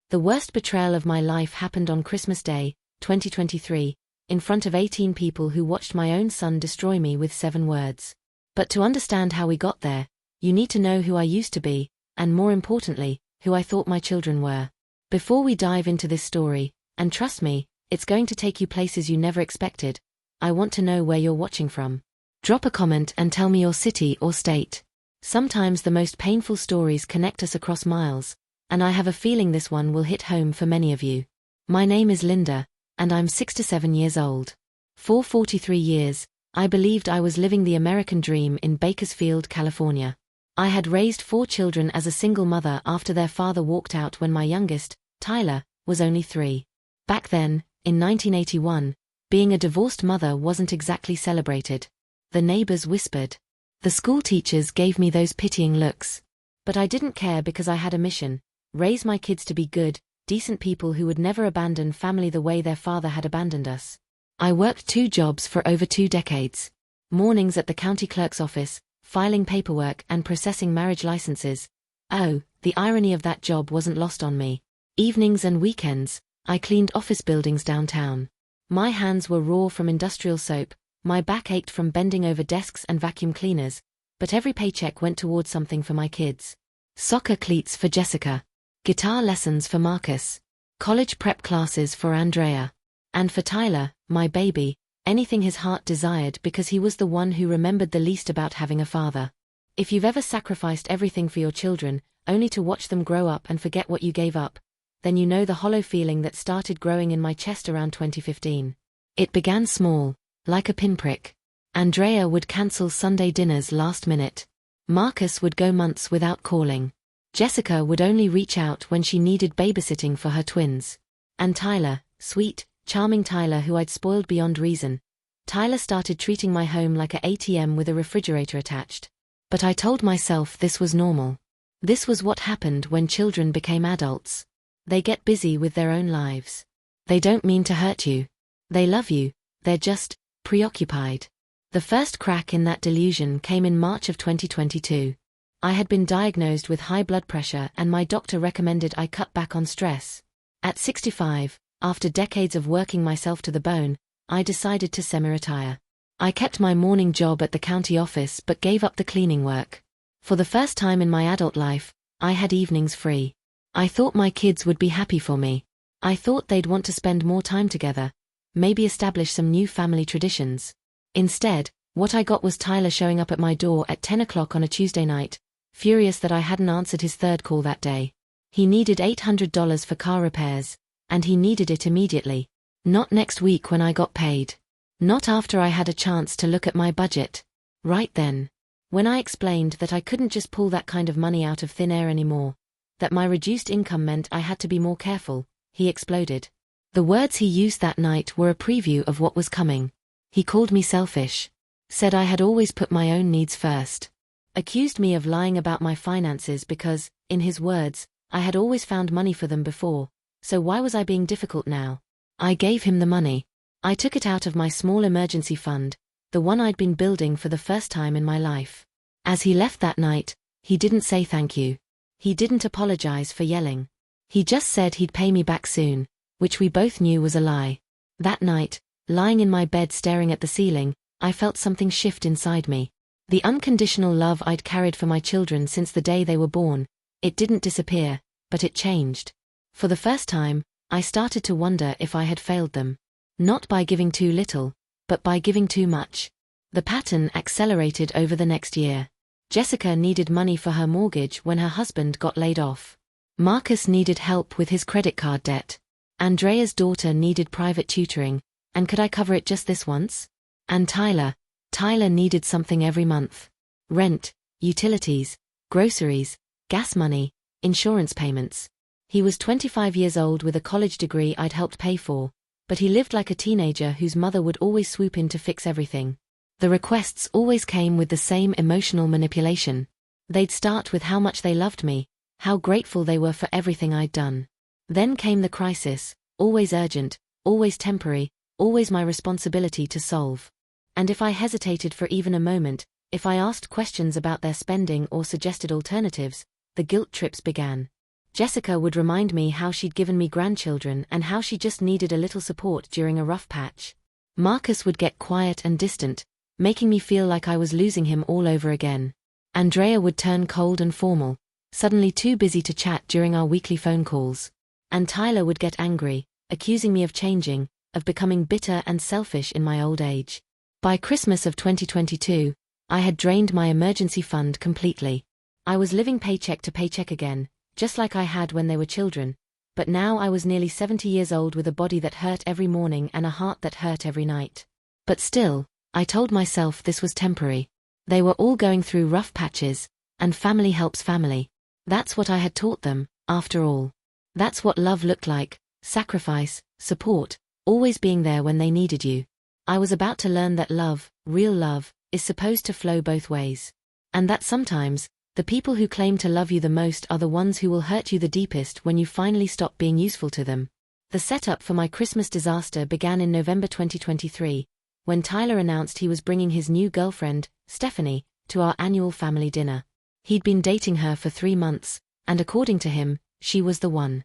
The worst betrayal of my life happened on Christmas Day, 2023, in front of 18 people who watched my own son destroy me with 7 words. But to understand how we got there, you need to know who I used to be, and more importantly, who I thought my children were. Before we dive into this story, and trust me, it's going to take you places you never expected, I want to know where you're watching from. Drop a comment and tell me your city or state. Sometimes the most painful stories connect us across miles, and I have a feeling this one will hit home for many of you. My name is Linda, and I'm 67 years old. For 43 years, I believed I was living the American dream in Bakersfield, California. I had raised 4 children as a single mother after their father walked out when my youngest, Tyler, was only 3. Back then, in 1981, being a divorced mother wasn't exactly celebrated. The neighbors whispered. The school teachers gave me those pitying looks. But I didn't care because I had a mission: raise my kids to be good, decent people who would never abandon family the way their father had abandoned us. I worked 2 jobs for over 2 decades. Mornings at the county clerk's office, filing paperwork and processing marriage licenses. Oh, the irony of that job wasn't lost on me. Evenings and weekends, I cleaned office buildings downtown. My hands were raw from industrial soap, my back ached from bending over desks and vacuum cleaners, but every paycheck went towards something for my kids. Soccer cleats for Jessica. Guitar lessons for Marcus. College prep classes for Andrea. And for Tyler, my baby, anything his heart desired because he was the one who remembered the least about having a father. If you've ever sacrificed everything for your children, only to watch them grow up and forget what you gave up, then you know the hollow feeling that started growing in my chest around 2015. It began small, like a pinprick. Andrea would cancel Sunday dinners last minute. Marcus would go months without calling. Jessica would only reach out when she needed babysitting for her twins. And Tyler, sweet, charming Tyler who I'd spoiled beyond reason. Tyler started treating my home like an ATM with a refrigerator attached. But I told myself this was normal. This was what happened when children became adults. They get busy with their own lives. They don't mean to hurt you. They love you, they're just preoccupied. The first crack in that delusion came in March of 2022. I had been diagnosed with high blood pressure and my doctor recommended I cut back on stress. At 65, after decades of working myself to the bone, I decided to semi-retire. I kept my morning job at the county office but gave up the cleaning work. For the first time in my adult life, I had evenings free. I thought my kids would be happy for me. I thought they'd want to spend more time together, maybe establish some new family traditions. Instead, what I got was Tyler showing up at my door at 10 o'clock on a Tuesday night, furious that I hadn't answered his third call that day. He needed $800 for car repairs, and he needed it immediately. Not next week when I got paid. Not after I had a chance to look at my budget. Right then. When I explained that I couldn't just pull that kind of money out of thin air anymore, that my reduced income meant I had to be more careful, he exploded. The words he used that night were a preview of what was coming. He called me selfish. Said I had always put my own needs first. Accused me of lying about my finances because, in his words, I had always found money for them before, so why was I being difficult now? I gave him the money. I took it out of my small emergency fund, the one I'd been building for the first time in my life. As he left that night, he didn't say thank you. He didn't apologize for yelling. He just said he'd pay me back soon, which we both knew was a lie. That night, lying in my bed staring at the ceiling, I felt something shift inside me. The unconditional love I'd carried for my children since the day they were born, it didn't disappear, but it changed. For the first time, I started to wonder if I had failed them. Not by giving too little, but by giving too much. The pattern accelerated over the next year. Jessica needed money for her mortgage when her husband got laid off. Marcus needed help with his credit card debt. Andrea's daughter needed private tutoring, and could I cover it just this once? And Tyler needed something every month. Rent, utilities, groceries, gas money, insurance payments. He was 25 years old with a college degree I'd helped pay for, but he lived like a teenager whose mother would always swoop in to fix everything. The requests always came with the same emotional manipulation. They'd start with how much they loved me, how grateful they were for everything I'd done. Then came the crisis, always urgent, always temporary, always my responsibility to solve. And if I hesitated for even a moment, if I asked questions about their spending or suggested alternatives, the guilt trips began. Jessica would remind me how she'd given me grandchildren and how she just needed a little support during a rough patch. Marcus would get quiet and distant, making me feel like I was losing him all over again. Andrea would turn cold and formal, suddenly too busy to chat during our weekly phone calls. And Tyler would get angry, accusing me of changing, of becoming bitter and selfish in my old age. By Christmas of 2022, I had drained my emergency fund completely. I was living paycheck to paycheck again, just like I had when they were children, but now I was nearly 70 years old with a body that hurt every morning and a heart that hurt every night. But still, I told myself this was temporary. They were all going through rough patches, and family helps family. That's what I had taught them, after all. That's what love looked like: sacrifice, support, always being there when they needed you. I was about to learn that love, real love, is supposed to flow both ways. And that sometimes, the people who claim to love you the most are the ones who will hurt you the deepest when you finally stop being useful to them. The setup for my Christmas disaster began in November 2023, when Tyler announced he was bringing his new girlfriend, Stephanie, to our annual family dinner. He'd been dating her for 3 months, and according to him, she was the one.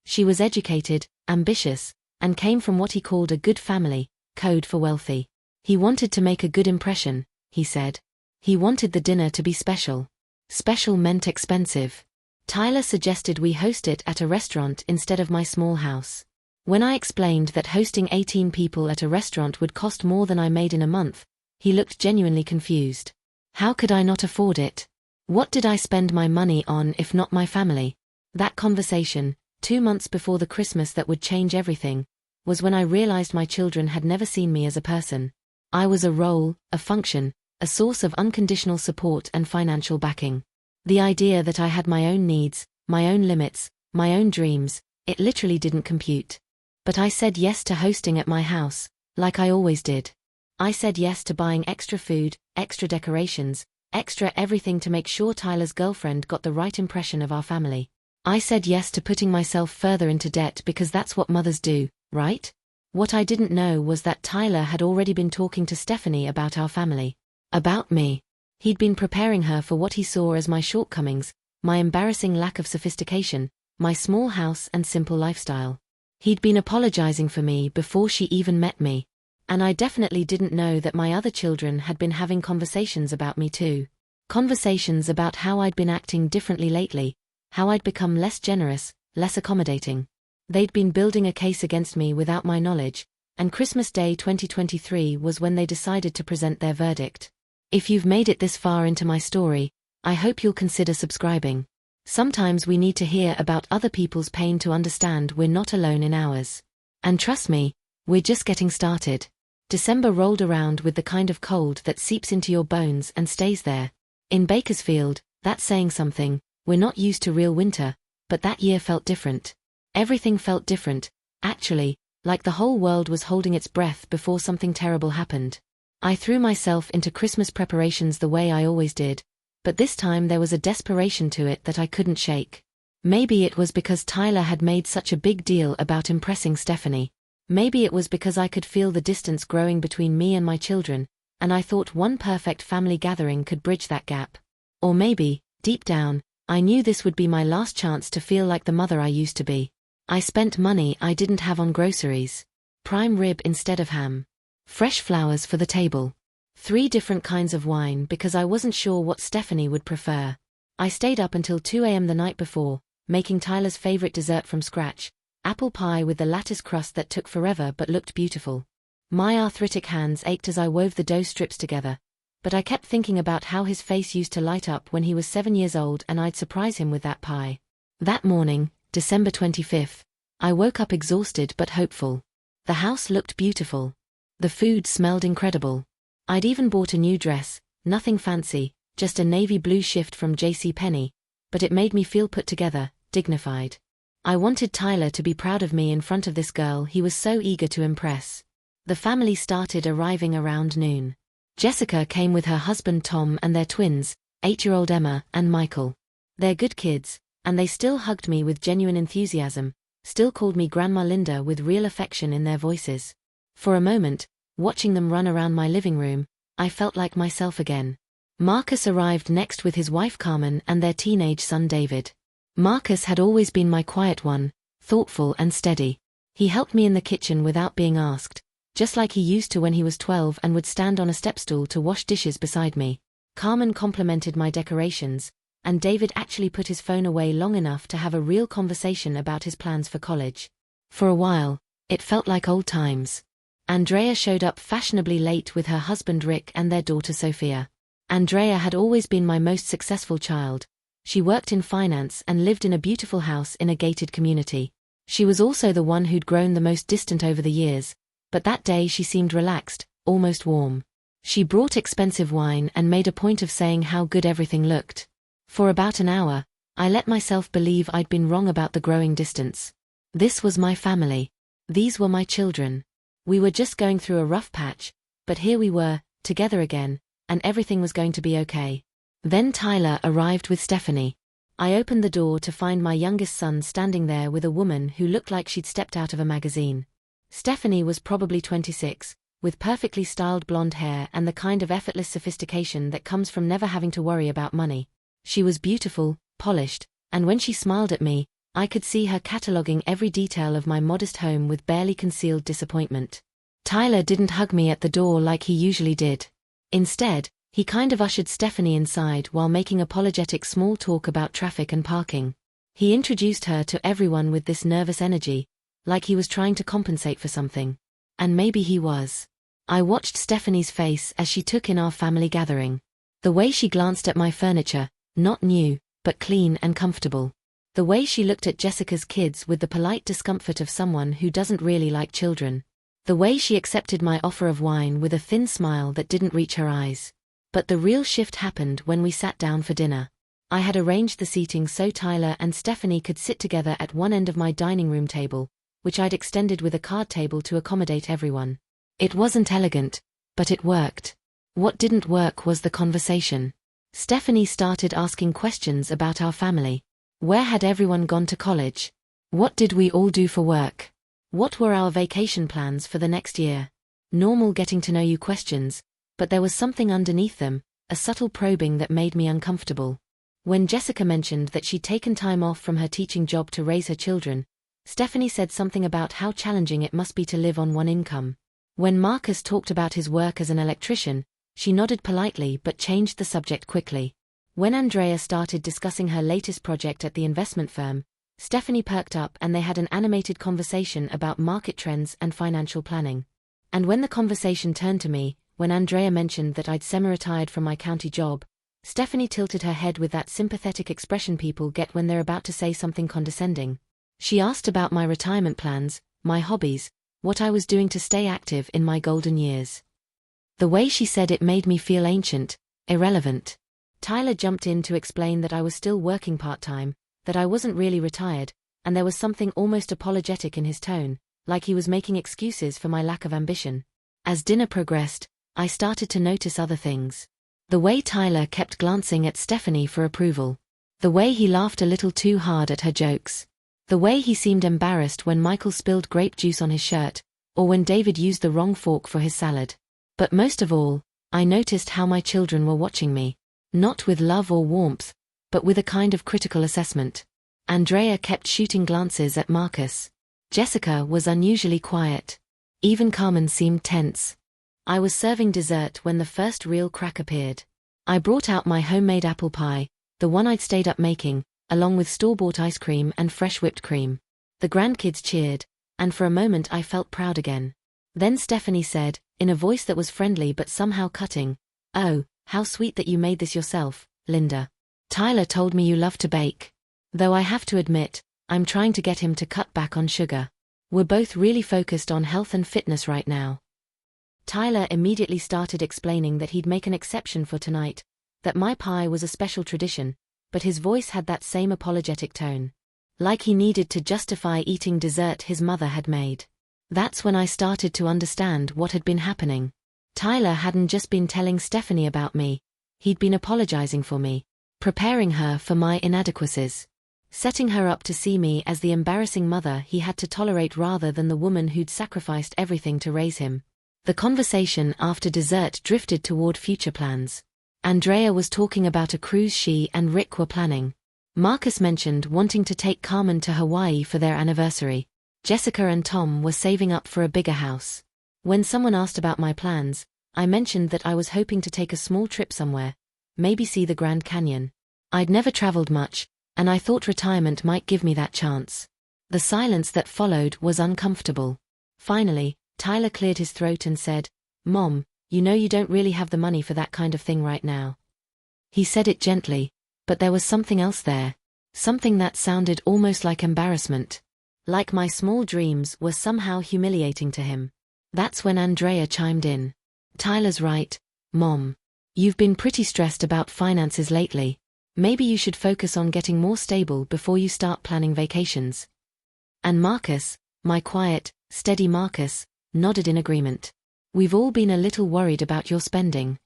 She was educated, ambitious, and came from what he called a good family, code for wealthy. He wanted to make a good impression, he said. He wanted the dinner to be special. Special meant expensive. Tyler suggested we host it at a restaurant instead of my small house. When I explained that hosting 18 people at a restaurant would cost more than I made in a month, he looked genuinely confused. How could I not afford it? What did I spend my money on if not my family? That conversation, 2 months before the Christmas that would change everything, was when I realized my children had never seen me as a person. I was a role, a function, a source of unconditional support and financial backing. The idea that I had my own needs, my own limits, my own dreams, it literally didn't compute. But I said yes to hosting at my house, like I always did. I said yes to buying extra food, extra decorations, extra everything to make sure Tyler's girlfriend got the right impression of our family. I said yes to putting myself further into debt because that's what mothers do, right? What I didn't know was that Tyler had already been talking to Stephanie about our family. About me. He'd been preparing her for what he saw as my shortcomings, my embarrassing lack of sophistication, my small house and simple lifestyle. He'd been apologizing for me before she even met me. And I definitely didn't know that my other children had been having conversations about me too. Conversations about how I'd been acting differently lately, how I'd become less generous, less accommodating. They'd been building a case against me without my knowledge, and Christmas Day 2023 was when they decided to present their verdict. If you've made it this far into my story, I hope you'll consider subscribing. Sometimes we need to hear about other people's pain to understand we're not alone in ours. And trust me, we're just getting started. December rolled around with the kind of cold that seeps into your bones and stays there. In Bakersfield, that's saying something. We're not used to real winter, but that year felt different. Everything felt different, actually, like the whole world was holding its breath before something terrible happened. I threw myself into Christmas preparations the way I always did, but this time there was a desperation to it that I couldn't shake. Maybe it was because Tyler had made such a big deal about impressing Stephanie. Maybe it was because I could feel the distance growing between me and my children, and I thought one perfect family gathering could bridge that gap. Or maybe, deep down, I knew this would be my last chance to feel like the mother I used to be. I spent money I didn't have on groceries. Prime rib instead of ham. Fresh flowers for the table. 3 different kinds of wine because I wasn't sure what Stephanie would prefer. I stayed up until 2 a.m. the night before, making Tyler's favorite dessert from scratch, apple pie with the lattice crust that took forever but looked beautiful. My arthritic hands ached as I wove the dough strips together, but I kept thinking about how his face used to light up when he was 7 years old and I'd surprise him with that pie. That morning, December 25th, I woke up exhausted but hopeful. The house looked beautiful. The food smelled incredible. I'd even bought a new dress, nothing fancy, just a navy blue shift from JCPenney, but it made me feel put together, dignified. I wanted Tyler to be proud of me in front of this girl he was so eager to impress. The family started arriving around noon. Jessica came with her husband Tom and their twins, 8-year-old Emma and Michael. They're good kids, and they still hugged me with genuine enthusiasm, still called me Grandma Linda with real affection in their voices. For a moment, watching them run around my living room, I felt like myself again. Marcus arrived next with his wife Carmen and their teenage son David. Marcus had always been my quiet one, thoughtful and steady. He helped me in the kitchen without being asked, just like he used to when he was 12 and would stand on a stepstool to wash dishes beside me. Carmen complimented my decorations, and David actually put his phone away long enough to have a real conversation about his plans for college. For a while, it felt like old times. Andrea showed up fashionably late with her husband Rick and their daughter Sophia. Andrea had always been my most successful child. She worked in finance and lived in a beautiful house in a gated community. She was also the one who'd grown the most distant over the years, but that day she seemed relaxed, almost warm. She brought expensive wine and made a point of saying how good everything looked. For about an hour, I let myself believe I'd been wrong about the growing distance. This was my family. These were my children. We were just going through a rough patch, but here we were, together again, and everything was going to be okay. Then Tyler arrived with Stephanie. I opened the door to find my youngest son standing there with a woman who looked like she'd stepped out of a magazine. Stephanie was probably 26, with perfectly styled blonde hair and the kind of effortless sophistication that comes from never having to worry about money. She was beautiful, polished, and when she smiled at me, I could see her cataloging every detail of my modest home with barely concealed disappointment. Tyler didn't hug me at the door like he usually did. Instead, he kind of ushered Stephanie inside while making apologetic small talk about traffic and parking. He introduced her to everyone with this nervous energy, like he was trying to compensate for something. And maybe he was. I watched Stephanie's face as she took in our family gathering. The way she glanced at my furniture, not new, but clean and comfortable. The way she looked at Jessica's kids with the polite discomfort of someone who doesn't really like children. The way she accepted my offer of wine with a thin smile that didn't reach her eyes. But the real shift happened when we sat down for dinner. I had arranged the seating so Tyler and Stephanie could sit together at one end of my dining room table, which I'd extended with a card table to accommodate everyone. It wasn't elegant, but it worked. What didn't work was the conversation. Stephanie started asking questions about our family. Where had everyone gone to college? What did we all do for work? What were our vacation plans for the next year? Normal getting-to-know-you questions, but there was something underneath them, a subtle probing that made me uncomfortable. When Jessica mentioned that she'd taken time off from her teaching job to raise her children, Stephanie said something about how challenging it must be to live on one income. When Marcus talked about his work as an electrician, she nodded politely but changed the subject quickly. When Andrea started discussing her latest project at the investment firm, Stephanie perked up and they had an animated conversation about market trends and financial planning. And when the conversation turned to me, when Andrea mentioned that I'd semi-retired from my county job, Stephanie tilted her head with that sympathetic expression people get when they're about to say something condescending. She asked about my retirement plans, my hobbies, what I was doing to stay active in my golden years. The way she said it made me feel ancient, irrelevant. Tyler jumped in to explain that I was still working part-time, that I wasn't really retired, and there was something almost apologetic in his tone, like he was making excuses for my lack of ambition. As dinner progressed, I started to notice other things. The way Tyler kept glancing at Stephanie for approval. The way he laughed a little too hard at her jokes. The way he seemed embarrassed when Michael spilled grape juice on his shirt, or when David used the wrong fork for his salad. But most of all, I noticed how my children were watching me. Not with love or warmth, but with a kind of critical assessment. Andrea kept shooting glances at Marcus. Jessica was unusually quiet. Even Carmen seemed tense. I was serving dessert when the first real crack appeared. I brought out my homemade apple pie, the one I'd stayed up making, along with store-bought ice cream and fresh whipped cream. The grandkids cheered, and for a moment I felt proud again. Then Stephanie said, in a voice that was friendly but somehow cutting, "Oh, how sweet that you made this yourself, Linda. Tyler told me you love to bake. Though I have to admit, I'm trying to get him to cut back on sugar. We're both really focused on health and fitness right now." Tyler immediately started explaining that he'd make an exception for tonight, that my pie was a special tradition, but his voice had that same apologetic tone. Like he needed to justify eating dessert his mother had made. That's when I started to understand what had been happening. Tyler hadn't just been telling Stephanie about me, he'd been apologizing for me, preparing her for my inadequacies, setting her up to see me as the embarrassing mother he had to tolerate rather than the woman who'd sacrificed everything to raise him. The conversation after dessert drifted toward future plans. Andrea was talking about a cruise she and Rick were planning. Marcus mentioned wanting to take Carmen to Hawaii for their anniversary. Jessica and Tom were saving up for a bigger house. When someone asked about my plans, I mentioned that I was hoping to take a small trip somewhere, maybe see the Grand Canyon. I'd never traveled much, and I thought retirement might give me that chance. The silence that followed was uncomfortable. Finally, Tyler cleared his throat and said, "Mom, you know you don't really have the money for that kind of thing right now." He said it gently, but there was something else there. Something that sounded almost like embarrassment. Like my small dreams were somehow humiliating to him. That's when Andrea chimed in. "Tyler's right, Mom. You've been pretty stressed about finances lately. Maybe you should focus on getting more stable before you start planning vacations." And Marcus, my quiet, steady Marcus, nodded in agreement. "We've all been a little worried about your spending."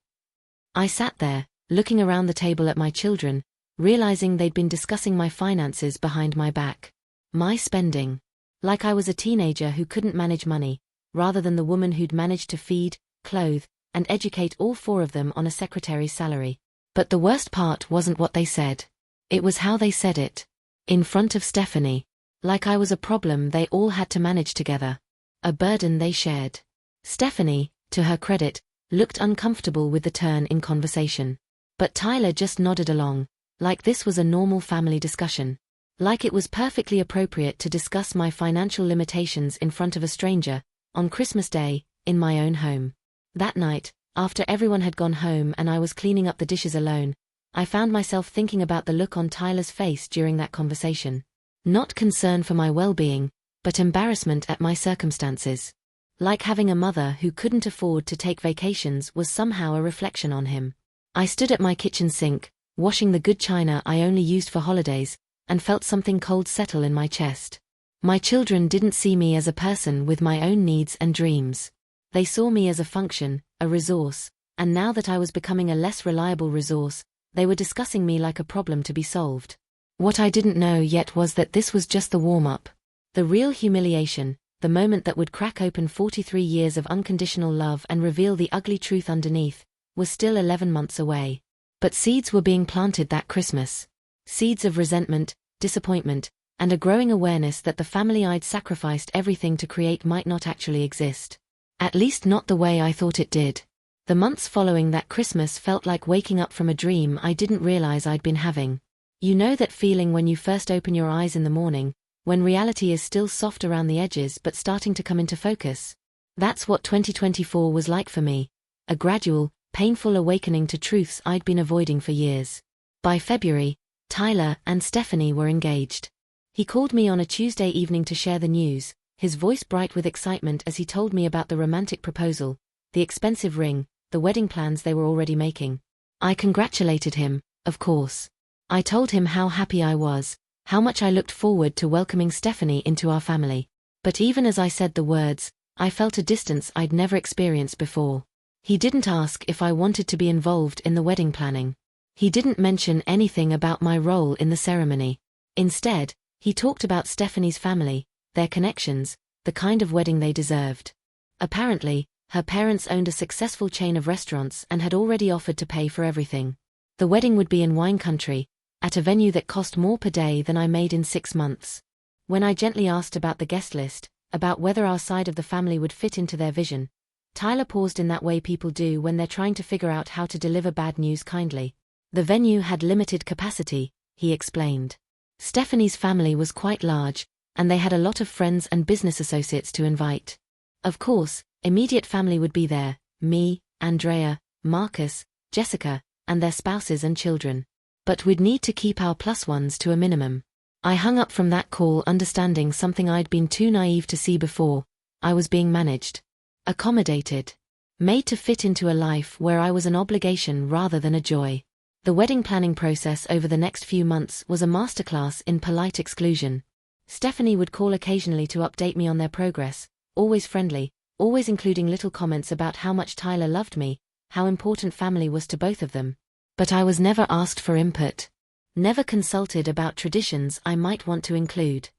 I sat there, looking around the table at my children, realizing they'd been discussing my finances behind my back. My spending. Like I was a teenager who couldn't manage money, rather than the woman who'd managed to feed, clothe, and educate all four of them on a secretary's salary. But the worst part wasn't what they said. It was how they said it. In front of Stephanie. Like I was a problem they all had to manage together. A burden they shared. Stephanie, to her credit, looked uncomfortable with the turn in conversation. But Tyler just nodded along, like this was a normal family discussion. Like it was perfectly appropriate to discuss my financial limitations in front of a stranger, on Christmas Day, in my own home. That night, after everyone had gone home and I was cleaning up the dishes alone, I found myself thinking about the look on Tyler's face during that conversation. Not concern for my well-being, but embarrassment at my circumstances. Like having a mother who couldn't afford to take vacations was somehow a reflection on him. I stood at my kitchen sink, washing the good china I only used for holidays, and felt something cold settle in my chest. My children didn't see me as a person with my own needs and dreams. They saw me as a function, a resource, and now that I was becoming a less reliable resource, they were discussing me like a problem to be solved. What I didn't know yet was that this was just the warm-up. The real humiliation, the moment that would crack open 43 years of unconditional love and reveal the ugly truth underneath, was still 11 months away. But seeds were being planted that Christmas. Seeds of resentment, disappointment, and a growing awareness that the family I'd sacrificed everything to create might not actually exist. At least not the way I thought it did. The months following that Christmas felt like waking up from a dream I didn't realize I'd been having. You know that feeling when you first open your eyes in the morning, when reality is still soft around the edges but starting to come into focus? That's what 2024 was like for me. A gradual, painful awakening to truths I'd been avoiding for years. By February, Tyler and Stephanie were engaged. He called me on a Tuesday evening to share the news, his voice bright with excitement as he told me about the romantic proposal, the expensive ring, the wedding plans they were already making. I congratulated him, of course. I told him how happy I was, how much I looked forward to welcoming Stephanie into our family. But even as I said the words, I felt a distance I'd never experienced before. He didn't ask if I wanted to be involved in the wedding planning. He didn't mention anything about my role in the ceremony. Instead, he talked about Stephanie's family, their connections, the kind of wedding they deserved. Apparently, her parents owned a successful chain of restaurants and had already offered to pay for everything. The wedding would be in wine country, at a venue that cost more per day than I made in 6 months. When I gently asked about the guest list, about whether our side of the family would fit into their vision, Tyler paused in that way people do when they're trying to figure out how to deliver bad news kindly. The venue had limited capacity, he explained. Stephanie's family was quite large, and they had a lot of friends and business associates to invite. Of course, immediate family would be there, me, Andrea, Marcus, Jessica, and their spouses and children. But we'd need to keep our plus ones to a minimum. I hung up from that call understanding something I'd been too naive to see before. I was being managed. Accommodated. Made to fit into a life where I was an obligation rather than a joy. The wedding planning process over the next few months was a masterclass in polite exclusion. Stephanie would call occasionally to update me on their progress, always friendly, always including little comments about how much Tyler loved me, how important family was to both of them. But I was never asked for input. Never consulted about traditions I might want to include.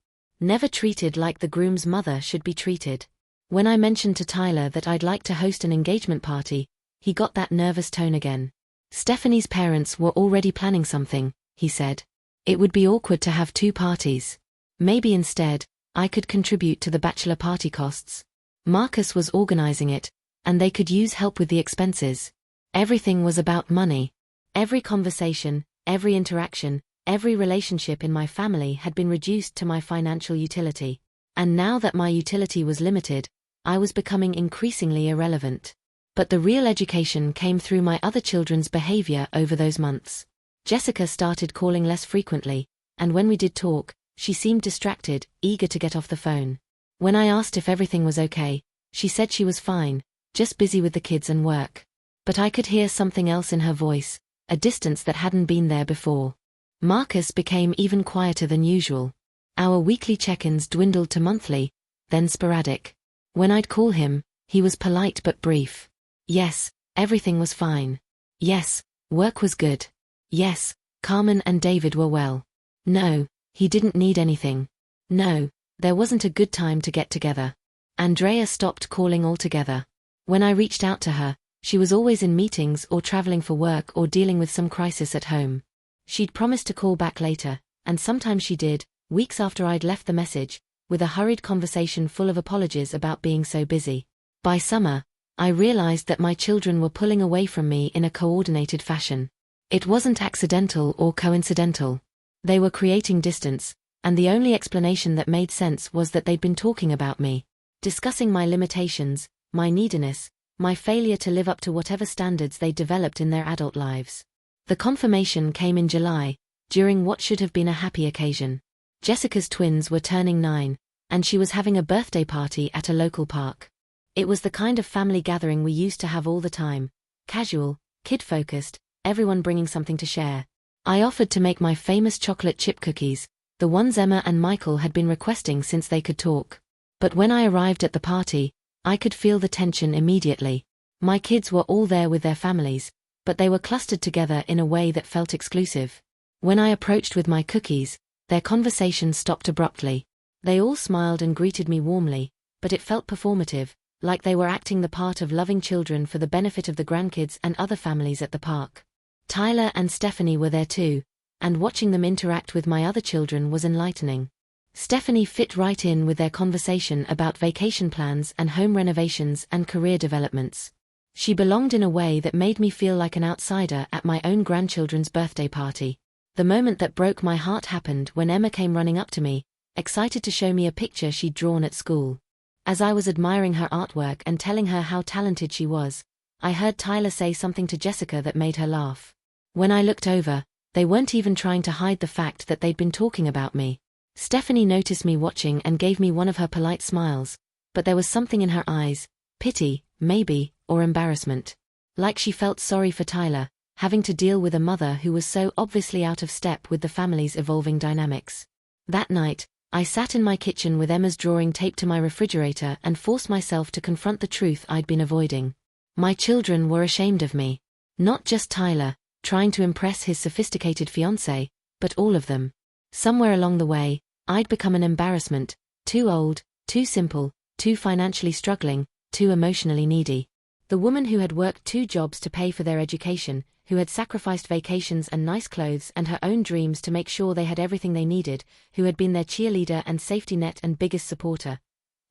Never treated like the groom's mother should be treated. When I mentioned to Tyler that I'd like to host an engagement party, he got that nervous tone again. Stephanie's parents were already planning something, he said. It would be awkward to have two parties. Maybe instead, I could contribute to the bachelor party costs. Marcus was organizing it, and they could use help with the expenses. Everything was about money. Every conversation, every interaction, every relationship in my family had been reduced to my financial utility. And now that my utility was limited, I was becoming increasingly irrelevant. But the real education came through my other children's behavior over those months. Jessica started calling less frequently, and when we did talk, she seemed distracted, eager to get off the phone. When I asked if everything was okay, she said she was fine, just busy with the kids and work. But I could hear something else in her voice, a distance that hadn't been there before. Marcus became even quieter than usual. Our weekly check-ins dwindled to monthly, then sporadic. When I'd call him, he was polite but brief. Yes, everything was fine. Yes, work was good. Yes, Carmen and David were well. No, he didn't need anything. No, there wasn't a good time to get together. Andrea stopped calling altogether. When I reached out to her, she was always in meetings or traveling for work or dealing with some crisis at home. She'd promised to call back later, and sometimes she did, weeks after I'd left the message, with a hurried conversation full of apologies about being so busy. By summer, I realized that my children were pulling away from me in a coordinated fashion. It wasn't accidental or coincidental. They were creating distance, and the only explanation that made sense was that they'd been talking about me, discussing my limitations, my neediness, my failure to live up to whatever standards they developed in their adult lives. The confirmation came in July, during what should have been a happy occasion. Jessica's twins were turning 9, and she was having a birthday party at a local park. It was the kind of family gathering we used to have all the time, casual, kid-focused, everyone bringing something to share. I offered to make my famous chocolate chip cookies, the ones Emma and Michael had been requesting since they could talk. But when I arrived at the party, I could feel the tension immediately. My kids were all there with their families, but they were clustered together in a way that felt exclusive. When I approached with my cookies, their conversation stopped abruptly. They all smiled and greeted me warmly, but it felt performative, like they were acting the part of loving children for the benefit of the grandkids and other families at the park. Tyler and Stephanie were there too, and watching them interact with my other children was enlightening. Stephanie fit right in with their conversation about vacation plans and home renovations and career developments. She belonged in a way that made me feel like an outsider at my own grandchildren's birthday party. The moment that broke my heart happened when Emma came running up to me, excited to show me a picture she'd drawn at school. As I was admiring her artwork and telling her how talented she was, I heard Tyler say something to Jessica that made her laugh. When I looked over, they weren't even trying to hide the fact that they'd been talking about me. Stephanie noticed me watching and gave me one of her polite smiles, but there was something in her eyes, pity, maybe, or embarrassment. Like she felt sorry for Tyler, having to deal with a mother who was so obviously out of step with the family's evolving dynamics. That night, I sat in my kitchen with Emma's drawing taped to my refrigerator and forced myself to confront the truth I'd been avoiding. My children were ashamed of me. Not just Tyler, trying to impress his sophisticated fiancé, but all of them. Somewhere along the way, I'd become an embarrassment, too old, too simple, too financially struggling, too emotionally needy. The woman who had worked 2 jobs to pay for their education, who had sacrificed vacations and nice clothes and her own dreams to make sure they had everything they needed, who had been their cheerleader and safety net and biggest supporter.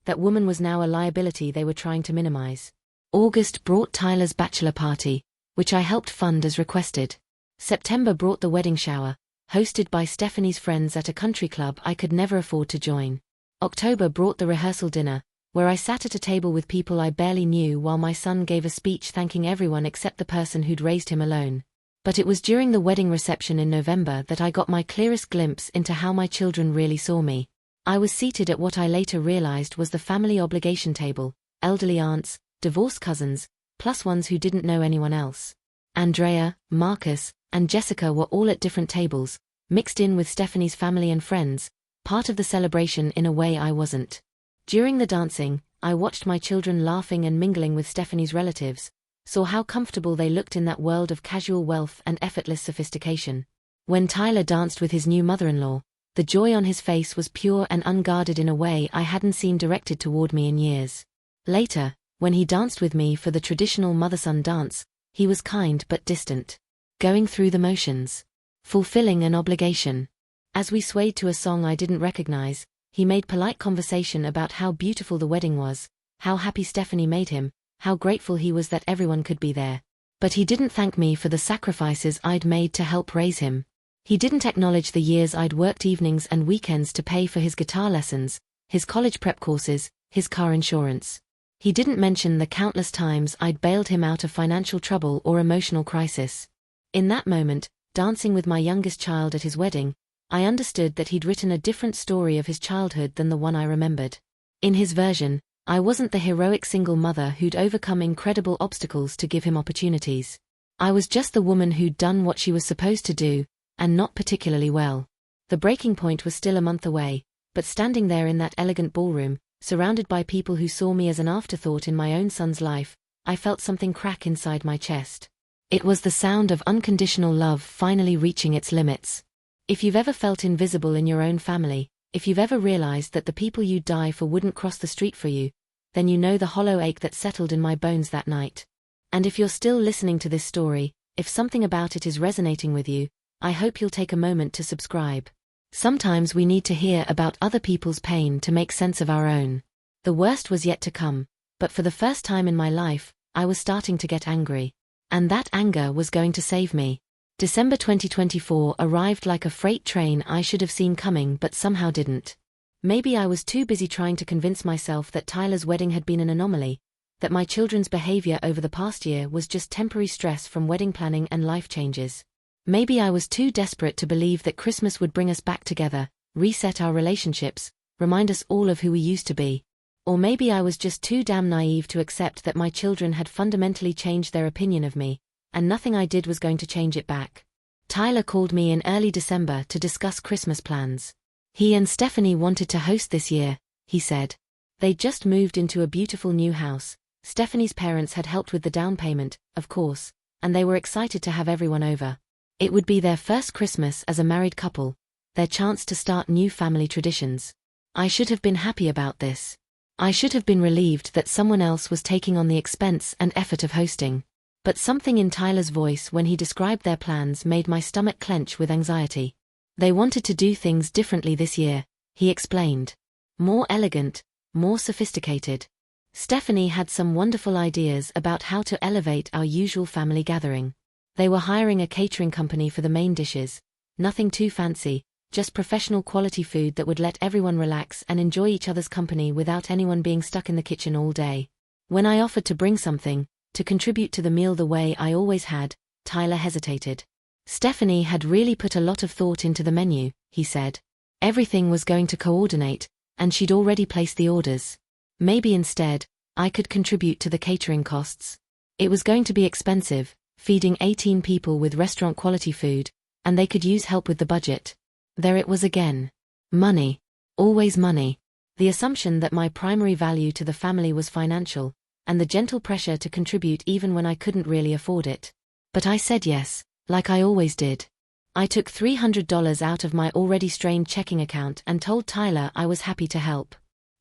That woman was now a liability they were trying to minimize. August brought Tyler's bachelor party, which I helped fund as requested. September brought the wedding shower, hosted by Stephanie's friends at a country club I could never afford to join. October brought the rehearsal dinner, where I sat at a table with people I barely knew while my son gave a speech thanking everyone except the person who'd raised him alone. But it was during the wedding reception in November that I got my clearest glimpse into how my children really saw me. I was seated at what I later realized was the family obligation table, elderly aunts, divorced cousins, plus ones who didn't know anyone else. Andrea, Marcus, and Jessica were all at different tables, mixed in with Stephanie's family and friends, part of the celebration in a way I wasn't. During the dancing, I watched my children laughing and mingling with Stephanie's relatives, saw how comfortable they looked in that world of casual wealth and effortless sophistication. When Tyler danced with his new mother-in-law, the joy on his face was pure and unguarded in a way I hadn't seen directed toward me in years. Later, when he danced with me for the traditional mother-son dance, he was kind but distant. Going through the motions. Fulfilling an obligation. As we swayed to a song I didn't recognize, he made polite conversation about how beautiful the wedding was, how happy Stephanie made him, how grateful he was that everyone could be there. But he didn't thank me for the sacrifices I'd made to help raise him. He didn't acknowledge the years I'd worked evenings and weekends to pay for his guitar lessons, his college prep courses, his car insurance. He didn't mention the countless times I'd bailed him out of financial trouble or emotional crisis. In that moment, dancing with my youngest child at his wedding, I understood that he'd written a different story of his childhood than the one I remembered. In his version, I wasn't the heroic single mother who'd overcome incredible obstacles to give him opportunities. I was just the woman who'd done what she was supposed to do, and not particularly well. The breaking point was still a month away, but standing there in that elegant ballroom, surrounded by people who saw me as an afterthought in my own son's life, I felt something crack inside my chest. It was the sound of unconditional love finally reaching its limits. If you've ever felt invisible in your own family, if you've ever realized that the people you'd die for wouldn't cross the street for you, then you know the hollow ache that settled in my bones that night. And if you're still listening to this story, if something about it is resonating with you, I hope you'll take a moment to subscribe. Sometimes we need to hear about other people's pain to make sense of our own. The worst was yet to come, but for the first time in my life, I was starting to get angry. And that anger was going to save me. December 2024 arrived like a freight train I should have seen coming but somehow didn't. Maybe I was too busy trying to convince myself that Tyler's wedding had been an anomaly, that my children's behavior over the past year was just temporary stress from wedding planning and life changes. Maybe I was too desperate to believe that Christmas would bring us back together, reset our relationships, remind us all of who we used to be. Or maybe I was just too damn naive to accept that my children had fundamentally changed their opinion of me, and nothing I did was going to change it back. Tyler called me in early December to discuss Christmas plans. He and Stephanie wanted to host this year, he said. They'd just moved into a beautiful new house. Stephanie's parents had helped with the down payment, of course, and they were excited to have everyone over. It would be their first Christmas as a married couple, their chance to start new family traditions. I should have been happy about this. I should have been relieved that someone else was taking on the expense and effort of hosting. But something in Tyler's voice when he described their plans made my stomach clench with anxiety. They wanted to do things differently this year, he explained. More elegant, more sophisticated. Stephanie had some wonderful ideas about how to elevate our usual family gathering. They were hiring a catering company for the main dishes, nothing too fancy, just professional quality food that would let everyone relax and enjoy each other's company without anyone being stuck in the kitchen all day. When I offered to bring something, to contribute to the meal the way I always had, Tyler hesitated. Stephanie had really put a lot of thought into the menu, he said. Everything was going to coordinate, and she'd already placed the orders. Maybe instead, I could contribute to the catering costs. It was going to be expensive, feeding 18 people with restaurant-quality food, and they could use help with the budget. There it was again. Money. Always money. The assumption that my primary value to the family was financial, and the gentle pressure to contribute even when I couldn't really afford it. But I said yes, like I always did. I took $300 out of my already strained checking account and told Tyler I was happy to help.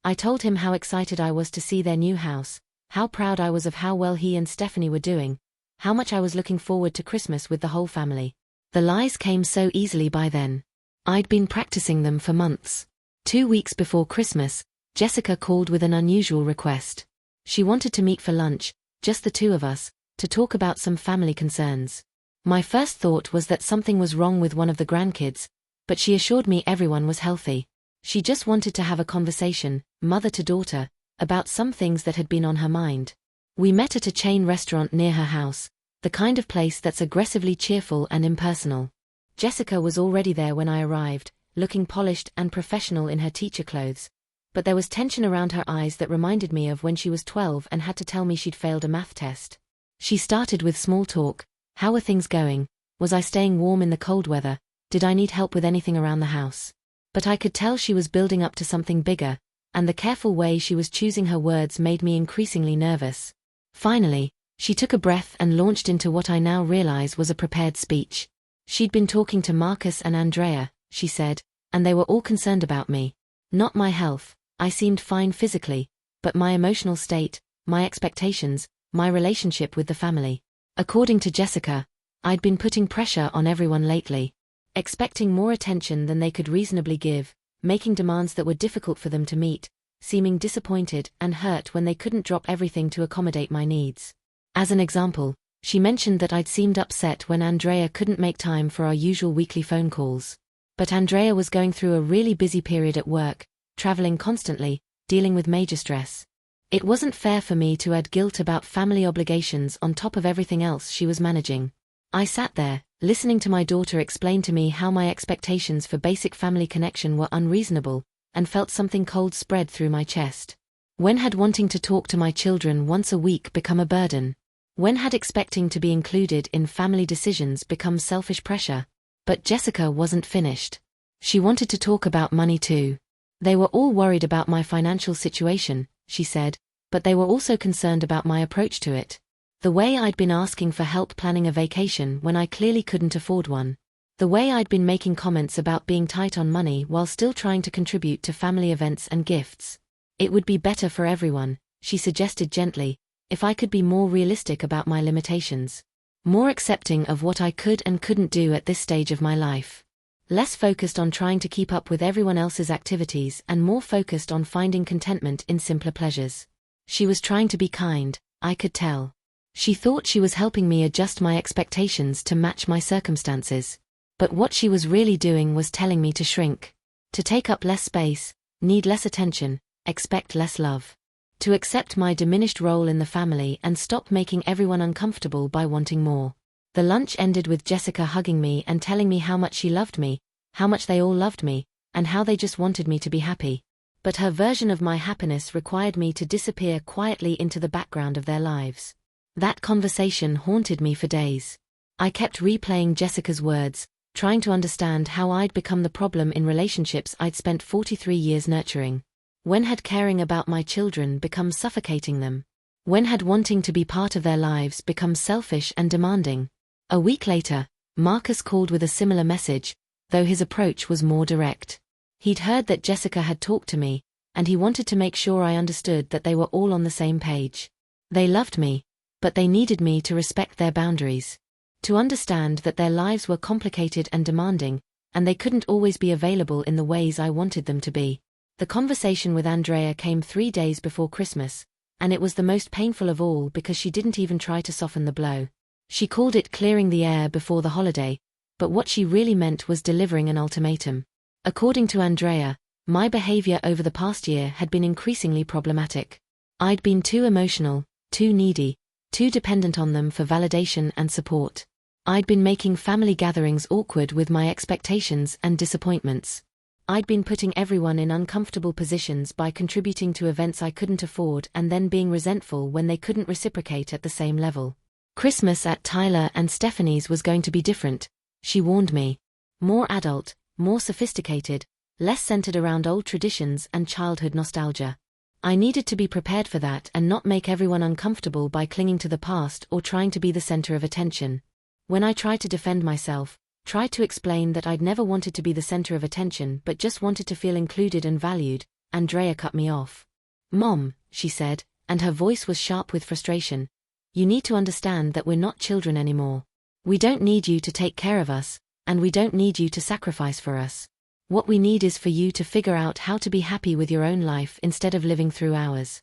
I told him how excited I was to see their new house, how proud I was of how well he and Stephanie were doing, how much I was looking forward to Christmas with the whole family. The lies came so easily by then. I'd been practicing them for months. 2 weeks before Christmas, Jessica called with an unusual request. She wanted to meet for lunch, just the two of us, to talk about some family concerns. My first thought was that something was wrong with one of the grandkids, but she assured me everyone was healthy. She just wanted to have a conversation, mother to daughter, about some things that had been on her mind. We met at a chain restaurant near her house, the kind of place that's aggressively cheerful and impersonal. Jessica was already there when I arrived, looking polished and professional in her teacher clothes, but there was tension around her eyes that reminded me of when she was 12 and had to tell me she'd failed a math test. She started with small talk. How were things going? Was I staying warm in the cold weather? Did I need help with anything around the house? But I could tell she was building up to something bigger, and the careful way she was choosing her words made me increasingly nervous. Finally, she took a breath and launched into what I now realize was a prepared speech. She'd been talking to Marcus and Andrea, she said, and they were all concerned about me. Not my health. I seemed fine physically, but my emotional state, my expectations, my relationship with the family. According to Jessica, I'd been putting pressure on everyone lately. expecting more attention than they could reasonably give, making demands that were difficult for them to meet, seeming disappointed and hurt when they couldn't drop everything to accommodate my needs. As an example, she mentioned that I'd seemed upset when Andrea couldn't make time for our usual weekly phone calls. But Andrea was going through a really busy period at work, traveling constantly, dealing with major stress. It wasn't fair for me to add guilt about family obligations on top of everything else she was managing. I sat there, listening to my daughter explain to me how my expectations for basic family connection were unreasonable, and felt something cold spread through my chest. When had wanting to talk to my children once a week become a burden? When had expecting to be included in family decisions become selfish pressure? But Jessica wasn't finished. She wanted to talk about money too. They were all worried about my financial situation, she said, but they were also concerned about my approach to it. The way I'd been asking for help planning a vacation when I clearly couldn't afford one. The way I'd been making comments about being tight on money while still trying to contribute to family events and gifts. It would be better for everyone, she suggested gently, if I could be more realistic about my limitations. More accepting of what I could and couldn't do at this stage of my life. Less focused on trying to keep up with everyone else's activities and more focused on finding contentment in simpler pleasures. She was trying to be kind, I could tell. She thought she was helping me adjust my expectations to match my circumstances. But what she was really doing was telling me to shrink. To take up less space, need less attention, expect less love. To accept my diminished role in the family and stop making everyone uncomfortable by wanting more. The lunch ended with Jessica hugging me and telling me how much she loved me, how much they all loved me, and how they just wanted me to be happy. But her version of my happiness required me to disappear quietly into the background of their lives. That conversation haunted me for days. I kept replaying Jessica's words, trying to understand how I'd become the problem in relationships I'd spent 43 years nurturing. When had caring about my children become suffocating them? When had wanting to be part of their lives become selfish and demanding? A week later, Marcus called with a similar message, though his approach was more direct. He'd heard that Jessica had talked to me, and he wanted to make sure I understood that they were all on the same page. They loved me, but they needed me to respect their boundaries. To understand that their lives were complicated and demanding, and they couldn't always be available in the ways I wanted them to be. The conversation with Andrea came 3 days before Christmas, and it was the most painful of all because she didn't even try to soften the blow. She called it clearing the air before the holiday, but what she really meant was delivering an ultimatum. According to Andrea, my behavior over the past year had been increasingly problematic. I'd been too emotional, too needy, too dependent on them for validation and support. I'd been making family gatherings awkward with my expectations and disappointments. I'd been putting everyone in uncomfortable positions by contributing to events I couldn't afford and then being resentful when they couldn't reciprocate at the same level. Christmas at Tyler and Stephanie's was going to be different, she warned me. More adult, more sophisticated, less centered around old traditions and childhood nostalgia. I needed to be prepared for that and not make everyone uncomfortable by clinging to the past or trying to be the center of attention. When I tried to defend myself, tried to explain that I'd never wanted to be the center of attention but just wanted to feel included and valued, Andrea cut me off. "Mom," she said, and her voice was sharp with frustration, "you need to understand that we're not children anymore. We don't need you to take care of us, and we don't need you to sacrifice for us. What we need is for you to figure out how to be happy with your own life instead of living through ours."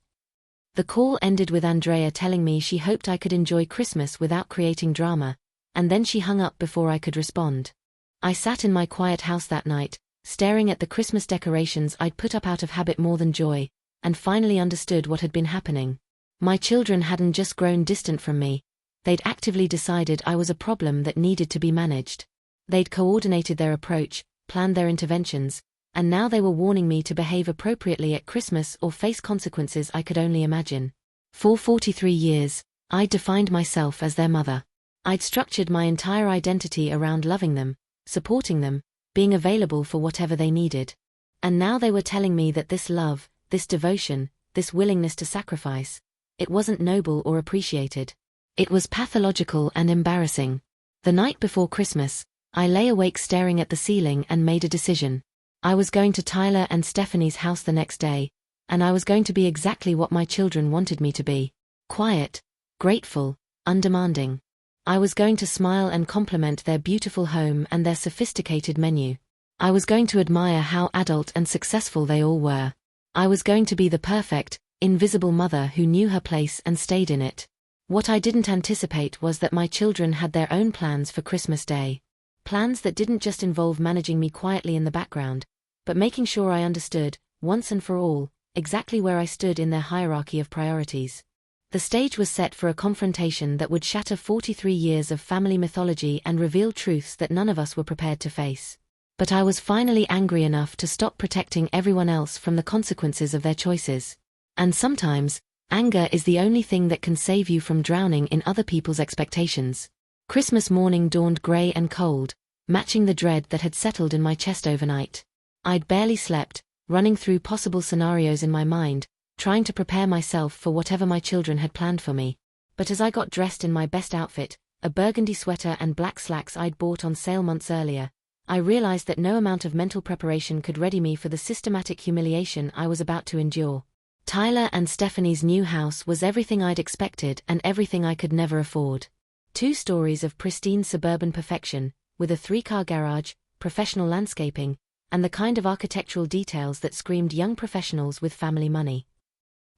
The call ended with Andrea telling me she hoped I could enjoy Christmas without creating drama, and then she hung up before I could respond. I sat in my quiet house that night, staring at the Christmas decorations I'd put up out of habit more than joy, and finally understood what had been happening. My children hadn't just grown distant from me, they'd actively decided I was a problem that needed to be managed. They'd coordinated their approach, planned their interventions, and now they were warning me to behave appropriately at Christmas or face consequences I could only imagine. For 43 years, I'd defined myself as their mother. I'd structured my entire identity around loving them, supporting them, being available for whatever they needed. And now they were telling me that this love, this devotion, this willingness to sacrifice, it wasn't noble or appreciated. It was pathological and embarrassing. The night before Christmas, I lay awake staring at the ceiling and made a decision. I was going to Tyler and Stephanie's house the next day, and I was going to be exactly what my children wanted me to be. Quiet, grateful, undemanding. I was going to smile and compliment their beautiful home and their sophisticated menu. I was going to admire how adult and successful they all were. I was going to be the perfect, invisible mother who knew her place and stayed in it. What I didn't anticipate was that my children had their own plans for Christmas Day. Plans that didn't just involve managing me quietly in the background, but making sure I understood, once and for all, exactly where I stood in their hierarchy of priorities. The stage was set for a confrontation that would shatter 43 years of family mythology and reveal truths that none of us were prepared to face. But I was finally angry enough to stop protecting everyone else from the consequences of their choices. And sometimes, anger is the only thing that can save you from drowning in other people's expectations. Christmas morning dawned grey and cold, matching the dread that had settled in my chest overnight. I'd barely slept, running through possible scenarios in my mind, trying to prepare myself for whatever my children had planned for me. But as I got dressed in my best outfit, a burgundy sweater and black slacks I'd bought on sale months earlier, I realized that no amount of mental preparation could ready me for the systematic humiliation I was about to endure. Tyler and Stephanie's new house was everything I'd expected and everything I could never afford. 2 stories of pristine suburban perfection, with a 3-car garage, professional landscaping, and the kind of architectural details that screamed young professionals with family money.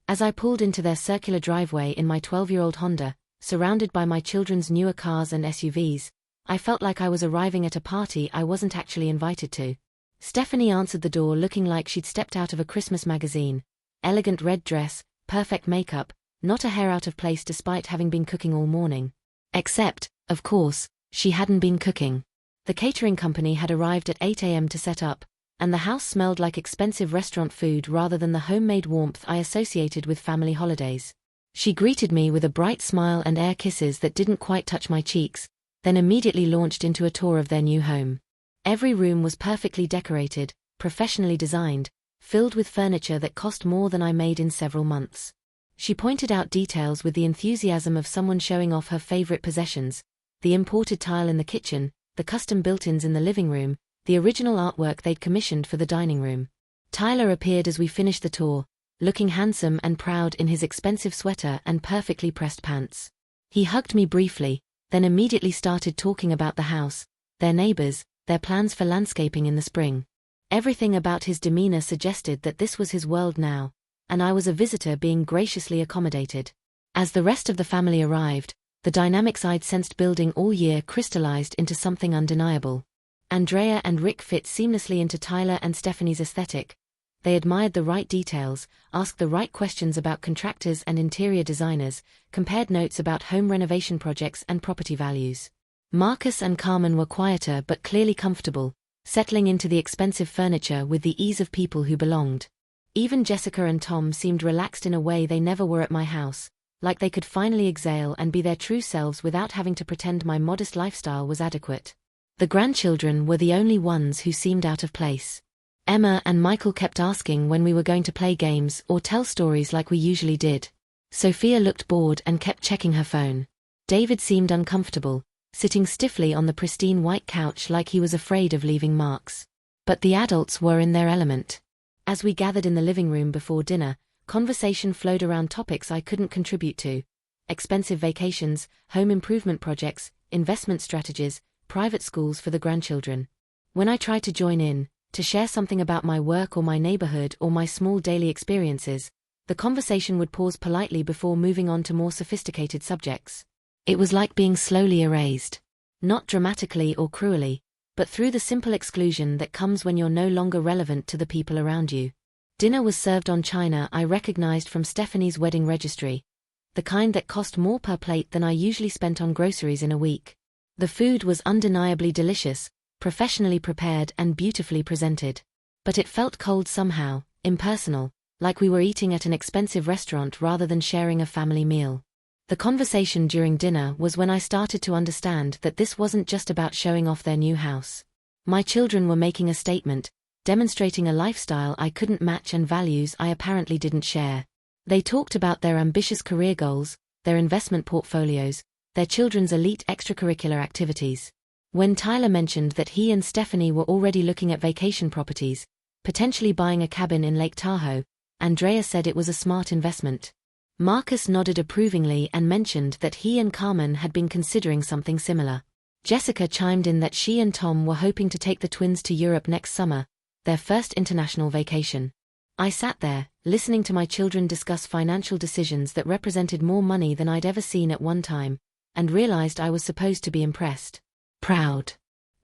As I pulled into their circular driveway in my 12-year-old Honda, surrounded by my children's newer cars and SUVs, I felt like I was arriving at a party I wasn't actually invited to. Stephanie answered the door looking like she'd stepped out of a Christmas magazine. Elegant red dress, perfect makeup, not a hair out of place despite having been cooking all morning. Except, of course, she hadn't been cooking. The catering company had arrived at 8 a.m. to set up, and the house smelled like expensive restaurant food rather than the homemade warmth I associated with family holidays. She greeted me with a bright smile and air kisses that didn't quite touch my cheeks, then immediately launched into a tour of their new home. Every room was perfectly decorated, professionally designed, filled with furniture that cost more than I made in several months. She pointed out details with the enthusiasm of someone showing off her favorite possessions: the imported tile in the kitchen, the custom built-ins in the living room, the original artwork they'd commissioned for the dining room. Tyler appeared as we finished the tour, looking handsome and proud in his expensive sweater and perfectly pressed pants. He hugged me briefly, then immediately started talking about the house, their neighbors, their plans for landscaping in the spring. Everything about his demeanor suggested that this was his world now, and I was a visitor being graciously accommodated. As the rest of the family arrived, the dynamics I'd sensed building all year crystallized into something undeniable. Andrea and Rick fit seamlessly into Tyler and Stephanie's aesthetic. They admired the right details, asked the right questions about contractors and interior designers, compared notes about home renovation projects and property values. Marcus and Carmen were quieter but clearly comfortable, settling into the expensive furniture with the ease of people who belonged. Even Jessica and Tom seemed relaxed in a way they never were at my house, like they could finally exhale and be their true selves without having to pretend my modest lifestyle was adequate. The grandchildren were the only ones who seemed out of place. Emma and Michael kept asking when we were going to play games or tell stories like we usually did. Sophia looked bored and kept checking her phone. David seemed uncomfortable, sitting stiffly on the pristine white couch like he was afraid of leaving marks. But the adults were in their element. As we gathered in the living room before dinner, conversation flowed around topics I couldn't contribute to: expensive vacations, home improvement projects, investment strategies, private schools for the grandchildren. When I tried to join in, to share something about my work or my neighborhood or my small daily experiences, the conversation would pause politely before moving on to more sophisticated subjects. It was like being slowly erased. Not dramatically or cruelly, but through the simple exclusion that comes when you're no longer relevant to the people around you. Dinner was served on china I recognized from Stephanie's wedding registry, the kind that cost more per plate than I usually spent on groceries in a week. The food was undeniably delicious, professionally prepared and beautifully presented. But it felt cold somehow, impersonal, like we were eating at an expensive restaurant rather than sharing a family meal. The conversation during dinner was when I started to understand that this wasn't just about showing off their new house. My children were making a statement, demonstrating a lifestyle I couldn't match and values I apparently didn't share. They talked about their ambitious career goals, their investment portfolios, their children's elite extracurricular activities. When Tyler mentioned that he and Stephanie were already looking at vacation properties, potentially buying a cabin in Lake Tahoe, Andrea said it was a smart investment. Marcus nodded approvingly and mentioned that he and Carmen had been considering something similar. Jessica chimed in that she and Tom were hoping to take the twins to Europe next summer, their first international vacation. I sat there, listening to my children discuss financial decisions that represented more money than I'd ever seen at one time, and realized I was supposed to be impressed. Proud.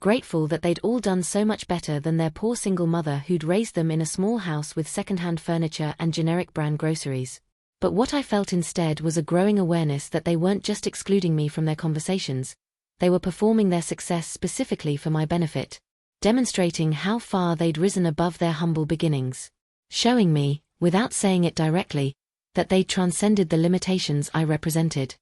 Grateful that they'd all done so much better than their poor single mother who'd raised them in a small house with second-hand furniture and generic brand groceries. But what I felt instead was a growing awareness that they weren't just excluding me from their conversations, they were performing their success specifically for my benefit, demonstrating how far they'd risen above their humble beginnings. Showing me, without saying it directly, that they'd transcended the limitations I represented.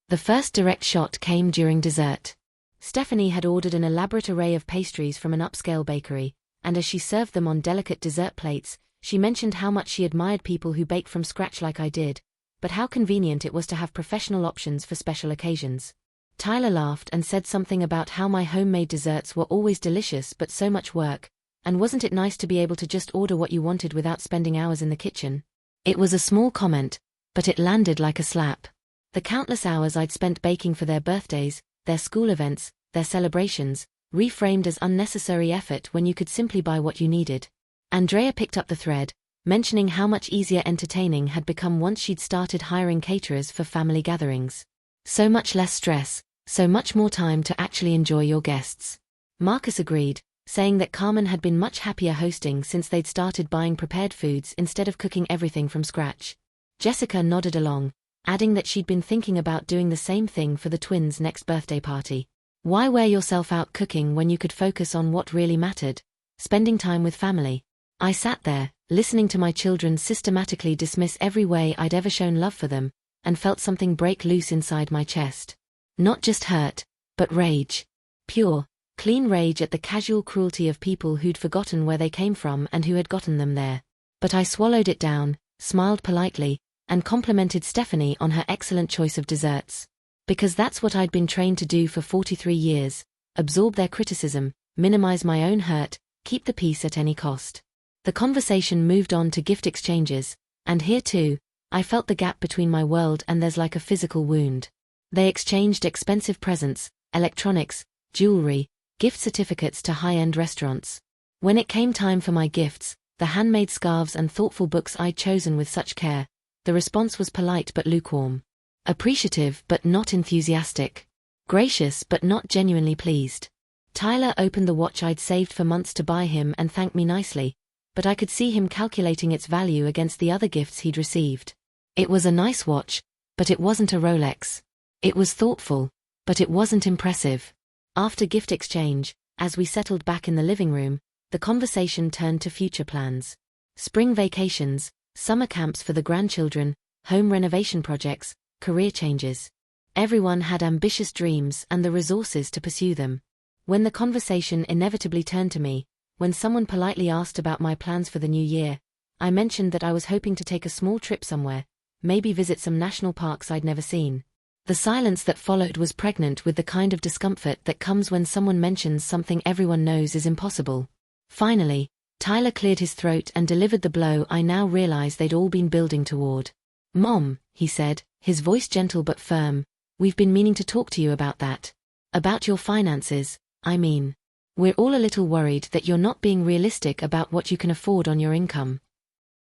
The first direct shot came during dessert. Stephanie had ordered an elaborate array of pastries from an upscale bakery, and as she served them on delicate dessert plates, she mentioned how much she admired people who bake from scratch like I did, but how convenient it was to have professional options for special occasions. Tyler laughed and said something about how my homemade desserts were always delicious but so much work, and wasn't it nice to be able to just order what you wanted without spending hours in the kitchen? It was a small comment, but it landed like a slap. The countless hours I'd spent baking for their birthdays, their school events, their celebrations, reframed as unnecessary effort when you could simply buy what you needed. Andrea picked up the thread, mentioning how much easier entertaining had become once she'd started hiring caterers for family gatherings. So much less stress, so much more time to actually enjoy your guests. Marcus agreed, saying that Carmen had been much happier hosting since they'd started buying prepared foods instead of cooking everything from scratch. Jessica nodded along, adding that she'd been thinking about doing the same thing for the twins' next birthday party. Why wear yourself out cooking when you could focus on what really mattered, spending time with family? I sat there, listening to my children systematically dismiss every way I'd ever shown love for them, and felt something break loose inside my chest. Not just hurt, but rage. Pure, clean rage at the casual cruelty of people who'd forgotten where they came from and who had gotten them there. But I swallowed it down, smiled politely, and complimented Stephanie on her excellent choice of desserts. Because that's what I'd been trained to do for 43 years, absorb their criticism, minimize my own hurt, keep the peace at any cost. The conversation moved on to gift exchanges, and here too, I felt the gap between my world and theirs like a physical wound. They exchanged expensive presents, electronics, jewelry, gift certificates to high-end restaurants. When it came time for my gifts, the handmade scarves and thoughtful books I'd chosen with such care, the response was polite but lukewarm. Appreciative but not enthusiastic. Gracious but not genuinely pleased. Tyler opened the watch I'd saved for months to buy him and thanked me nicely, but I could see him calculating its value against the other gifts he'd received. It was a nice watch, but it wasn't a Rolex. It was thoughtful, but it wasn't impressive. After gift exchange, as we settled back in the living room, the conversation turned to future plans. Spring vacations, summer camps for the grandchildren, home renovation projects, career changes. Everyone had ambitious dreams and the resources to pursue them. When the conversation inevitably turned to me, when someone politely asked about my plans for the new year, I mentioned that I was hoping to take a small trip somewhere, maybe visit some national parks I'd never seen. The silence that followed was pregnant with the kind of discomfort that comes when someone mentions something everyone knows is impossible. Finally, Tyler cleared his throat and delivered the blow I now realize they'd all been building toward. "Mom," he said, his voice gentle but firm, "we've been meaning to talk to you about that. About your finances, I mean. We're all a little worried that you're not being realistic about what you can afford on your income."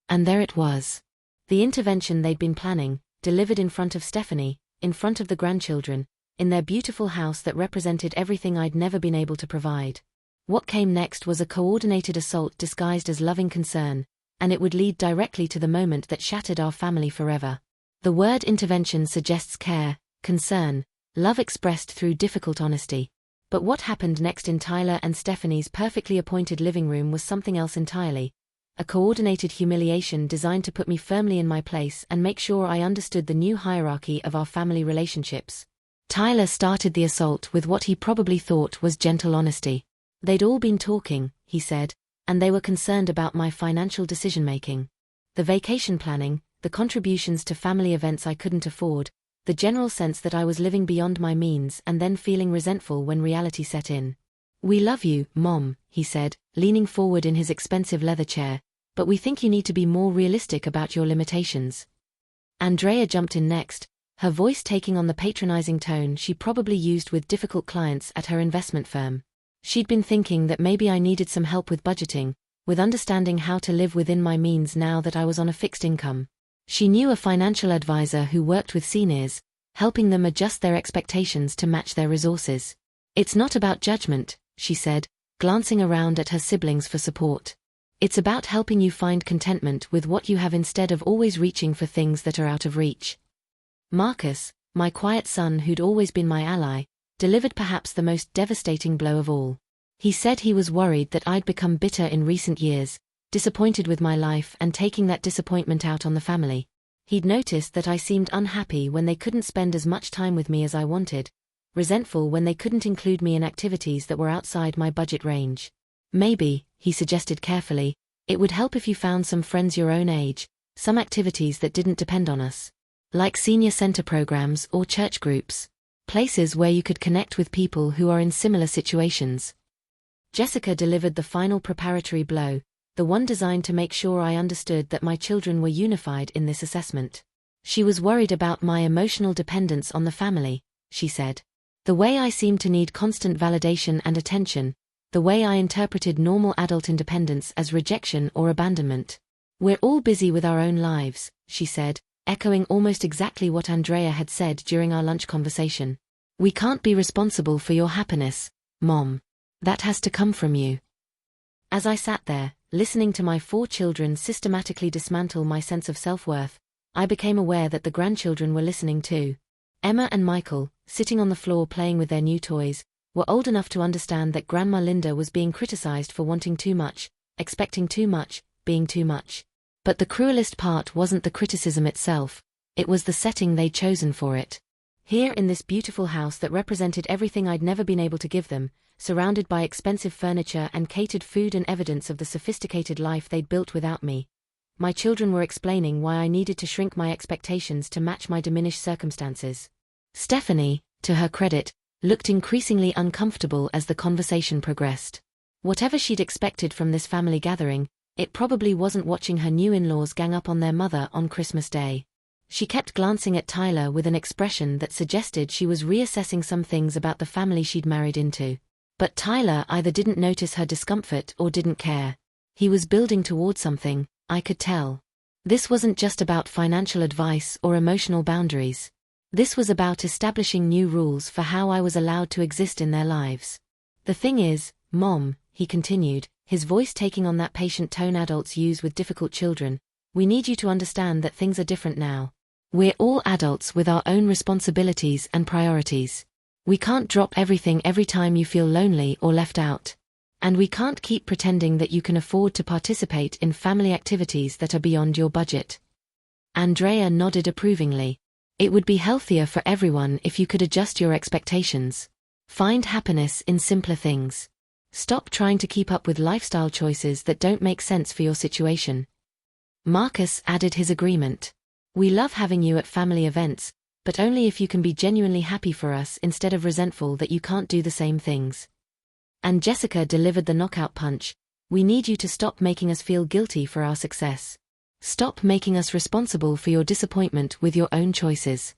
And there it was. The intervention they'd been planning, delivered in front of Stephanie, in front of the grandchildren, in their beautiful house that represented everything I'd never been able to provide. What came next was a coordinated assault disguised as loving concern, and it would lead directly to the moment that shattered our family forever. The word intervention suggests care, concern, love expressed through difficult honesty. But what happened next in Tyler and Stephanie's perfectly appointed living room was something else entirely. A coordinated humiliation designed to put me firmly in my place and make sure I understood the new hierarchy of our family relationships. Tyler started the assault with what he probably thought was gentle honesty. They'd all been talking, he said, and they were concerned about my financial decision-making. The vacation planning, the contributions to family events I couldn't afford, the general sense that I was living beyond my means and then feeling resentful when reality set in. "We love you, Mom," he said, leaning forward in his expensive leather chair, "but we think you need to be more realistic about your limitations." Andrea jumped in next, her voice taking on the patronizing tone she probably used with difficult clients at her investment firm. She'd been thinking that maybe I needed some help with budgeting, with understanding how to live within my means now that I was on a fixed income. She knew a financial advisor who worked with seniors, helping them adjust their expectations to match their resources. It's not about judgment, she said, glancing around at her siblings for support. It's about helping you find contentment with what you have instead of always reaching for things that are out of reach. Marcus, my quiet son who'd always been my ally, delivered perhaps the most devastating blow of all. He said he was worried that I'd become bitter in recent years, disappointed with my life and taking that disappointment out on the family. He'd noticed that I seemed unhappy when they couldn't spend as much time with me as I wanted, resentful when they couldn't include me in activities that were outside my budget range. Maybe, he suggested carefully, it would help if you found some friends your own age, some activities that didn't depend on us. Like senior center programs or church groups. Places where you could connect with people who are in similar situations. Jessica delivered the final preparatory blow, the one designed to make sure I understood that my children were unified in this assessment. She was worried about my emotional dependence on the family, she said. The way I seemed to need constant validation and attention, the way I interpreted normal adult independence as rejection or abandonment. We're all busy with our own lives, she said, echoing almost exactly what Andrea had said during our lunch conversation. We can't be responsible for your happiness, Mom. That has to come from you. As I sat there, listening to my 4 children systematically dismantle my sense of self-worth, I became aware that the grandchildren were listening too. Emma and Michael, sitting on the floor playing with their new toys, were old enough to understand that Grandma Linda was being criticized for wanting too much, expecting too much, being too much. But the cruelest part wasn't the criticism itself, it was the setting they'd chosen for it. Here in this beautiful house that represented everything I'd never been able to give them, surrounded by expensive furniture and catered food and evidence of the sophisticated life they'd built without me, my children were explaining why I needed to shrink my expectations to match my diminished circumstances. Stephanie, to her credit, looked increasingly uncomfortable as the conversation progressed. Whatever she'd expected from this family gathering, it probably wasn't watching her new in-laws gang up on their mother on Christmas Day. She kept glancing at Tyler with an expression that suggested she was reassessing some things about the family she'd married into. But Tyler either didn't notice her discomfort or didn't care. He was building toward something, I could tell. This wasn't just about financial advice or emotional boundaries. This was about establishing new rules for how I was allowed to exist in their lives. The thing is, Mom, he continued, his voice taking on that patient tone adults use with difficult children, we need you to understand that things are different now. We're all adults with our own responsibilities and priorities. We can't drop everything every time you feel lonely or left out. And we can't keep pretending that you can afford to participate in family activities that are beyond your budget. Andrea nodded approvingly. It would be healthier for everyone if you could adjust your expectations. Find happiness in simpler things. Stop trying to keep up with lifestyle choices that don't make sense for your situation. Marcus added his agreement. We love having you at family events, but only if you can be genuinely happy for us instead of resentful that you can't do the same things. And Jessica delivered the knockout punch. We need you to stop making us feel guilty for our success. Stop making us responsible for your disappointment with your own choices.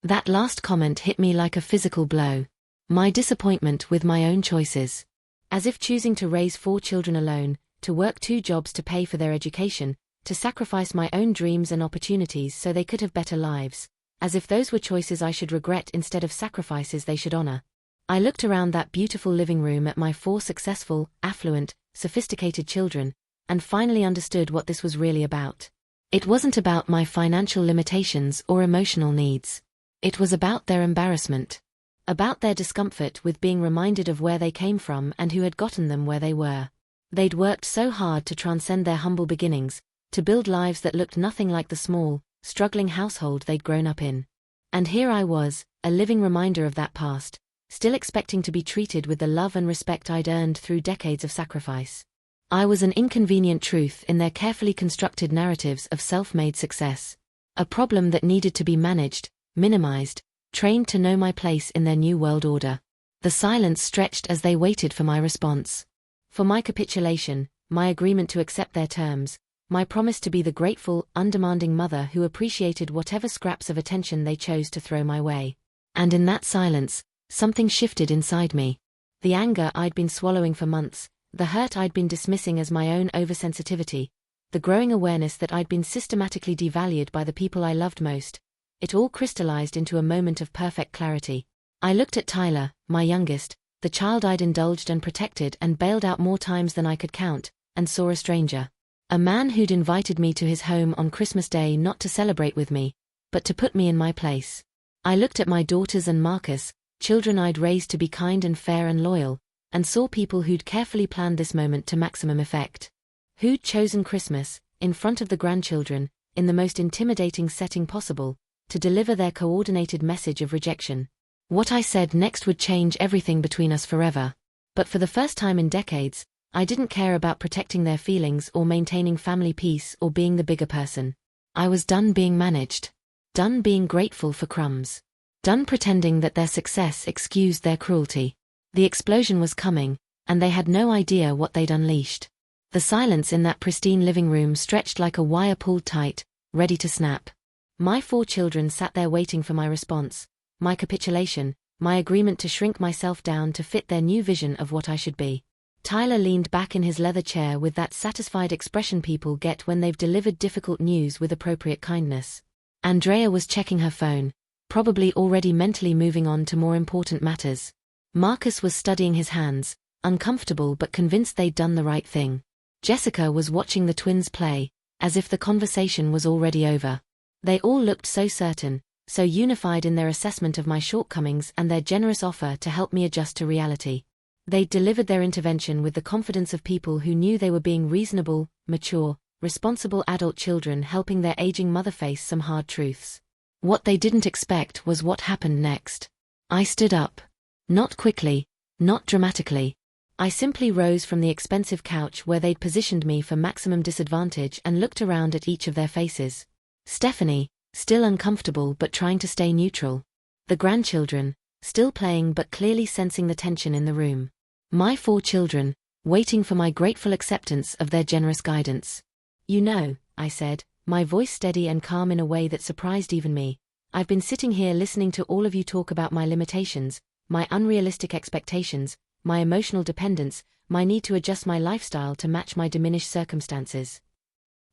That last comment hit me like a physical blow. My disappointment with my own choices. As if choosing to raise 4 children alone, to work 2 jobs to pay for their education, to sacrifice my own dreams and opportunities so they could have better lives, as if those were choices I should regret instead of sacrifices they should honor. I looked around that beautiful living room at my 4 successful, affluent, sophisticated children, and finally understood what this was really about. It wasn't about my financial limitations or emotional needs. It was about their embarrassment. About their discomfort with being reminded of where they came from and who had gotten them where they were. They'd worked so hard to transcend their humble beginnings, to build lives that looked nothing like the small, struggling household they'd grown up in. And here I was, a living reminder of that past, still expecting to be treated with the love and respect I'd earned through decades of sacrifice. I was an inconvenient truth in their carefully constructed narratives of self-made success. A problem that needed to be managed, minimized, trained to know my place in their new world order. The silence stretched as they waited for my response. For my capitulation, my agreement to accept their terms, My promise to be the grateful, undemanding mother who appreciated whatever scraps of attention they chose to throw my way. And in that silence, something shifted inside me. The anger I'd been swallowing for months, the hurt I'd been dismissing as my own oversensitivity, the growing awareness that I'd been systematically devalued by the people I loved most, it all crystallized into a moment of perfect clarity. I looked at Tyler, my youngest, the child I'd indulged and protected and bailed out more times than I could count, and saw a stranger. A man who'd invited me to his home on Christmas Day not to celebrate with me, but to put me in my place. I looked at my daughters and Marcus, children I'd raised to be kind and fair and loyal, and saw people who'd carefully planned this moment to maximum effect. Who'd chosen Christmas, in front of the grandchildren, in the most intimidating setting possible, to deliver their coordinated message of rejection. What I said next would change everything between us forever. But for the first time in decades, I didn't care about protecting their feelings or maintaining family peace or being the bigger person. I was done being managed. Done being grateful for crumbs. Done pretending that their success excused their cruelty. The explosion was coming, and they had no idea what they'd unleashed. The silence in that pristine living room stretched like a wire pulled tight, ready to snap. My 4 children sat there waiting for my response, my capitulation, my agreement to shrink myself down to fit their new vision of what I should be. Tyler leaned back in his leather chair with that satisfied expression people get when they've delivered difficult news with appropriate kindness. Andrea was checking her phone, probably already mentally moving on to more important matters. Marcus was studying his hands, uncomfortable but convinced they'd done the right thing. Jessica was watching the twins play, as if the conversation was already over. They all looked so certain, so unified in their assessment of my shortcomings and their generous offer to help me adjust to reality. They'd delivered their intervention with the confidence of people who knew they were being reasonable, mature, responsible adult children helping their aging mother face some hard truths. What they didn't expect was what happened next. I stood up. Not quickly, not dramatically. I simply rose from the expensive couch where they'd positioned me for maximum disadvantage and looked around at each of their faces. Stephanie, still uncomfortable but trying to stay neutral. The grandchildren, still playing but clearly sensing the tension in the room. My 4 children, waiting for my grateful acceptance of their generous guidance. You know, I said, my voice steady and calm in a way that surprised even me, I've been sitting here listening to all of you talk about my limitations, my unrealistic expectations, my emotional dependence, my need to adjust my lifestyle to match my diminished circumstances.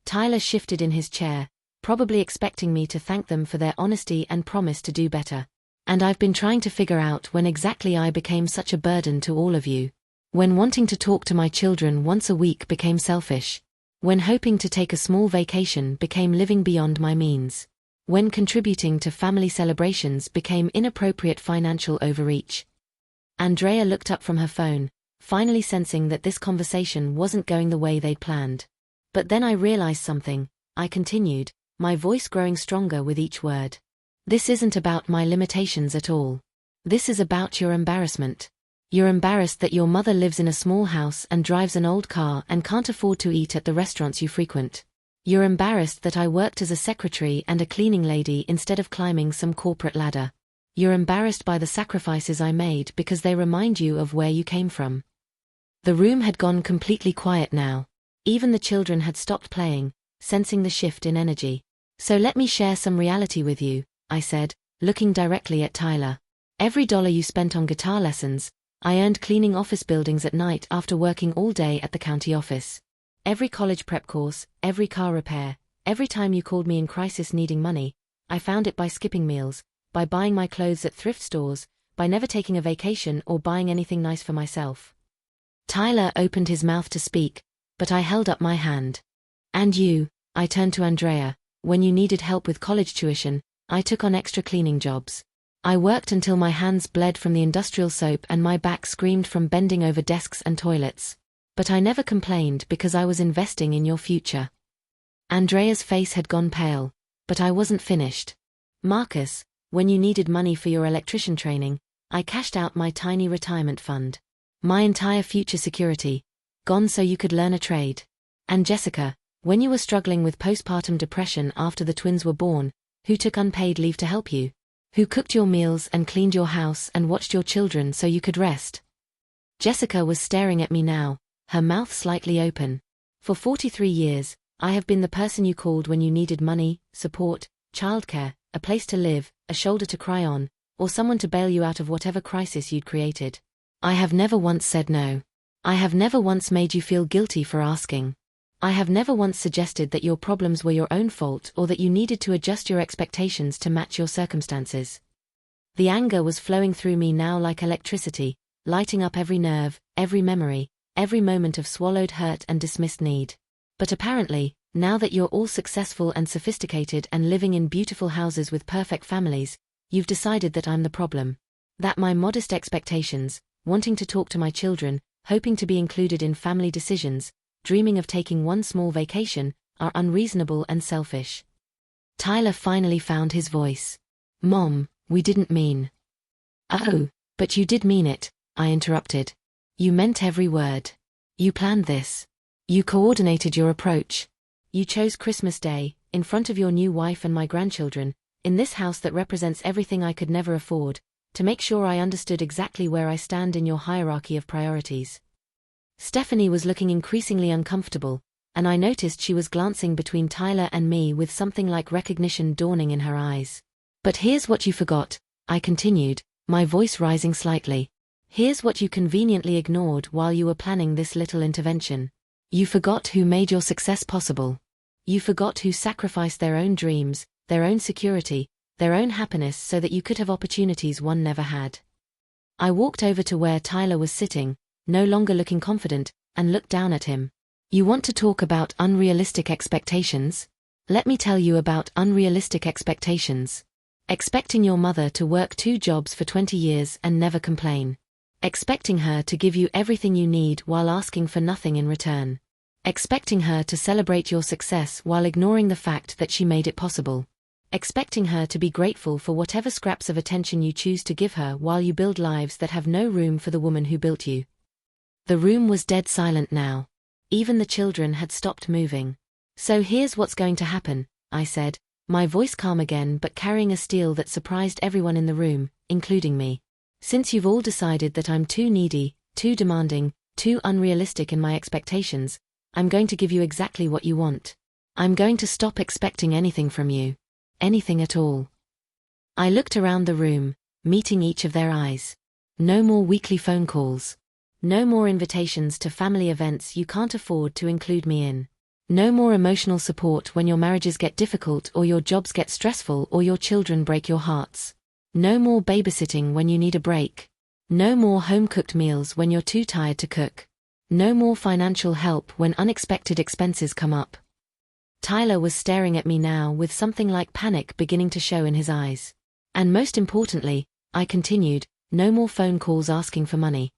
Tyler shifted in his chair, probably expecting me to thank them for their honesty and promise to do better. And I've been trying to figure out when exactly I became such a burden to all of you. When wanting to talk to my children once a week became selfish. When hoping to take a small vacation became living beyond my means. When contributing to family celebrations became inappropriate financial overreach. Andrea looked up from her phone, finally sensing that this conversation wasn't going the way they'd planned. But then I realized something, I continued, my voice growing stronger with each word. This isn't about my limitations at all. This is about your embarrassment. You're embarrassed that your mother lives in a small house and drives an old car and can't afford to eat at the restaurants you frequent. You're embarrassed that I worked as a secretary and a cleaning lady instead of climbing some corporate ladder. You're embarrassed by the sacrifices I made because they remind you of where you came from. The room had gone completely quiet now. Even the children had stopped playing, sensing the shift in energy. So let me share some reality with you, I said, looking directly at Tyler. Every dollar you spent on guitar lessons, I earned cleaning office buildings at night after working all day at the county office. Every college prep course, every car repair, every time you called me in crisis needing money, I found it by skipping meals, by buying my clothes at thrift stores, by never taking a vacation or buying anything nice for myself. Tyler opened his mouth to speak, but I held up my hand. And you, I turned to Andrea, when you needed help with college tuition, I took on extra cleaning jobs. I worked until my hands bled from the industrial soap and my back screamed from bending over desks and toilets. But I never complained because I was investing in your future. Andrea's face had gone pale, but I wasn't finished. Marcus, when you needed money for your electrician training, I cashed out my tiny retirement fund. My entire future security, gone so you could learn a trade. And Jessica, when you were struggling with postpartum depression after the twins were born, who took unpaid leave to help you? Who cooked your meals and cleaned your house and watched your children so you could rest? Jessica was staring at me now, her mouth slightly open. For 43 years, I have been the person you called when you needed money, support, childcare, a place to live, a shoulder to cry on, or someone to bail you out of whatever crisis you'd created. I have never once said no. I have never once made you feel guilty for asking. I have never once suggested that your problems were your own fault or that you needed to adjust your expectations to match your circumstances. The anger was flowing through me now like electricity, lighting up every nerve, every memory, every moment of swallowed hurt and dismissed need. But apparently, now that you're all successful and sophisticated and living in beautiful houses with perfect families, you've decided that I'm the problem. That my modest expectations, wanting to talk to my children, hoping to be included in family decisions, dreaming of taking one small vacation, are unreasonable and selfish. Tyler finally found his voice. Mom, we didn't mean. Oh, but you did mean it, I interrupted. You meant every word. You planned this. You coordinated your approach. You chose Christmas Day, in front of your new wife and my grandchildren, in this house that represents everything I could never afford, to make sure I understood exactly where I stand in your hierarchy of priorities. Stephanie was looking increasingly uncomfortable, and I noticed she was glancing between Tyler and me with something like recognition dawning in her eyes. But here's what you forgot, I continued, my voice rising slightly. Here's what you conveniently ignored while you were planning this little intervention. You forgot who made your success possible. You forgot who sacrificed their own dreams, their own security, their own happiness so that you could have opportunities one never had. I walked over to where Tyler was sitting, no longer looking confident, and looked down at him. You want to talk about unrealistic expectations? Let me tell you about unrealistic expectations. Expecting your mother to work 2 jobs for 20 years and never complain. Expecting her to give you everything you need while asking for nothing in return. Expecting her to celebrate your success while ignoring the fact that she made it possible. Expecting her to be grateful for whatever scraps of attention you choose to give her while you build lives that have no room for the woman who built you. The room was dead silent now. Even the children had stopped moving. So here's what's going to happen, I said, my voice calm again but carrying a steel that surprised everyone in the room, including me. Since you've all decided that I'm too needy, too demanding, too unrealistic in my expectations, I'm going to give you exactly what you want. I'm going to stop expecting anything from you. Anything at all. I looked around the room, meeting each of their eyes. No more weekly phone calls. No more invitations to family events you can't afford to include me in. No more emotional support when your marriages get difficult or your jobs get stressful or your children break your hearts. No more babysitting when you need a break. No more home-cooked meals when you're too tired to cook. No more financial help when unexpected expenses come up. Tyler was staring at me now with something like panic beginning to show in his eyes. And most importantly, I continued, no more phone calls asking for money.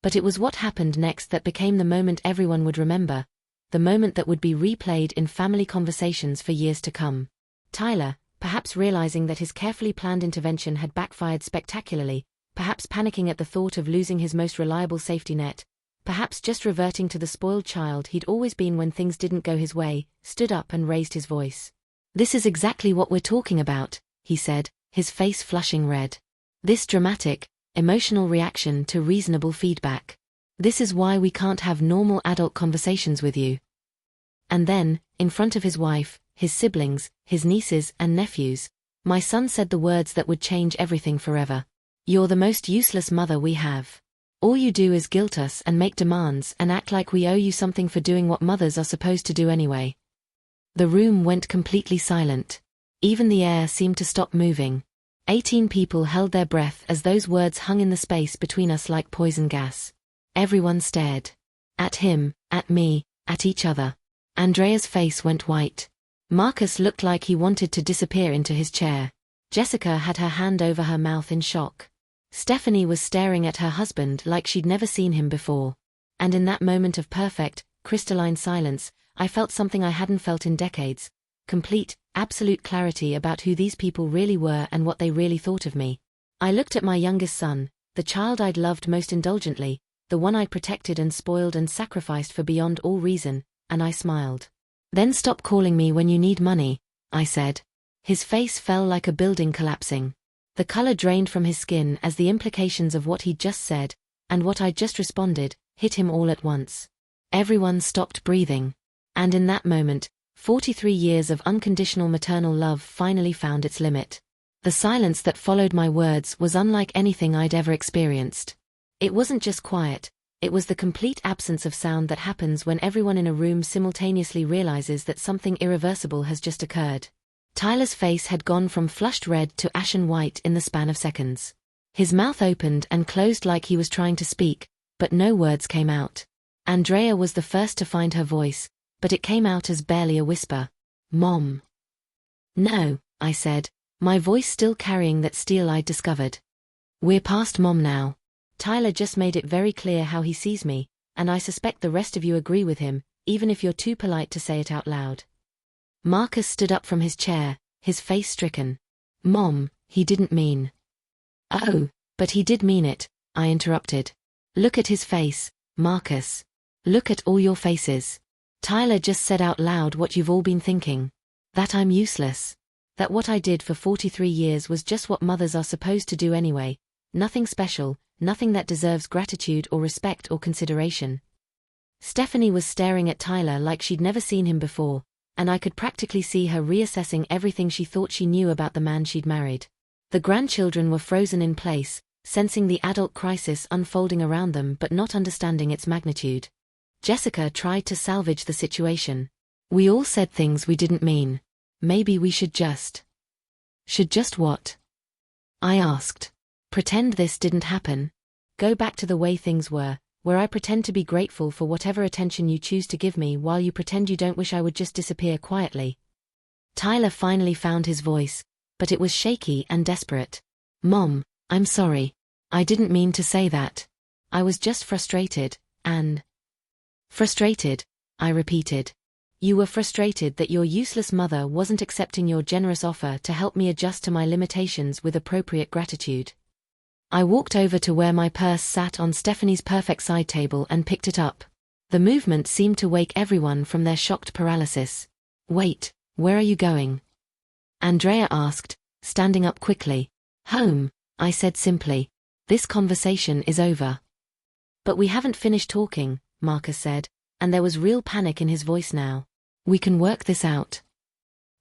But it was what happened next that became the moment everyone would remember, the moment that would be replayed in family conversations for years to come. Tyler, perhaps realizing that his carefully planned intervention had backfired spectacularly, perhaps panicking at the thought of losing his most reliable safety net, perhaps just reverting to the spoiled child he'd always been when things didn't go his way, stood up and raised his voice. This is exactly what we're talking about, he said, his face flushing red. This dramatic, emotional reaction to reasonable feedback. This is why we can't have normal adult conversations with you. And then, in front of his wife, his siblings, his nieces and nephews, my son said the words that would change everything forever. You're the most useless mother we have. All you do is guilt us and make demands and act like we owe you something for doing what mothers are supposed to do anyway. The room went completely silent. Even the air seemed to stop moving. 18 people held their breath as those words hung in the space between us like poison gas. Everyone stared. At him, at me, at each other. Andrea's face went white. Marcus looked like he wanted to disappear into his chair. Jessica had her hand over her mouth in shock. Stephanie was staring at her husband like she'd never seen him before. And in that moment of perfect, crystalline silence, I felt something I hadn't felt in decades. Complete, absolute clarity about who these people really were and what they really thought of me. I looked at my youngest son, the child I'd loved most indulgently, the one I protected and spoiled and sacrificed for beyond all reason, and I smiled. Then stop calling me when you need money, I said. His face fell like a building collapsing. The color drained from his skin as the implications of what he'd just said, and what I'd just responded, hit him all at once. Everyone stopped breathing. And in that moment, 43 years of unconditional maternal love finally found its limit. The silence that followed my words was unlike anything I'd ever experienced. It wasn't just quiet, it was the complete absence of sound that happens when everyone in a room simultaneously realizes that something irreversible has just occurred. Tyler's face had gone from flushed red to ashen white in the span of seconds. His mouth opened and closed like he was trying to speak, but no words came out. Andrea was the first to find her voice, but it came out as barely a whisper. "Mom." "No," I said, my voice still carrying that steel I'd discovered. "We're past Mom now. Tyler just made it very clear how he sees me, and I suspect the rest of you agree with him, even if you're too polite to say it out loud." Marcus stood up from his chair, his face stricken. "Mom, he didn't mean." "Oh, but he did mean it," I interrupted. "Look at his face, Marcus. Look at all your faces. Tyler just said out loud what you've all been thinking. That I'm useless. That what I did for 43 years was just what mothers are supposed to do anyway. Nothing special, nothing that deserves gratitude or respect or consideration." Stephanie was staring at Tyler like she'd never seen him before, and I could practically see her reassessing everything she thought she knew about the man she'd married. The grandchildren were frozen in place, sensing the adult crisis unfolding around them but not understanding its magnitude. Jessica tried to salvage the situation. "We all said things we didn't mean. Maybe we should just..." "Should just what?" I asked. "Pretend this didn't happen. Go back to the way things were, where I pretend to be grateful for whatever attention you choose to give me while you pretend you don't wish I would just disappear quietly." Tyler finally found his voice, but it was shaky and desperate. "Mom, I'm sorry. I didn't mean to say that. I was just frustrated, and..." "Frustrated," I repeated. "You were frustrated that your useless mother wasn't accepting your generous offer to help me adjust to my limitations with appropriate gratitude." I walked over to where my purse sat on Stephanie's perfect side table and picked it up. The movement seemed to wake everyone from their shocked paralysis. "Wait, where are you going?" Andrea asked, standing up quickly. "Home," I said simply. "This conversation is over." "But we haven't finished talking," Marcus said, and there was real panic in his voice now. "We can work this out."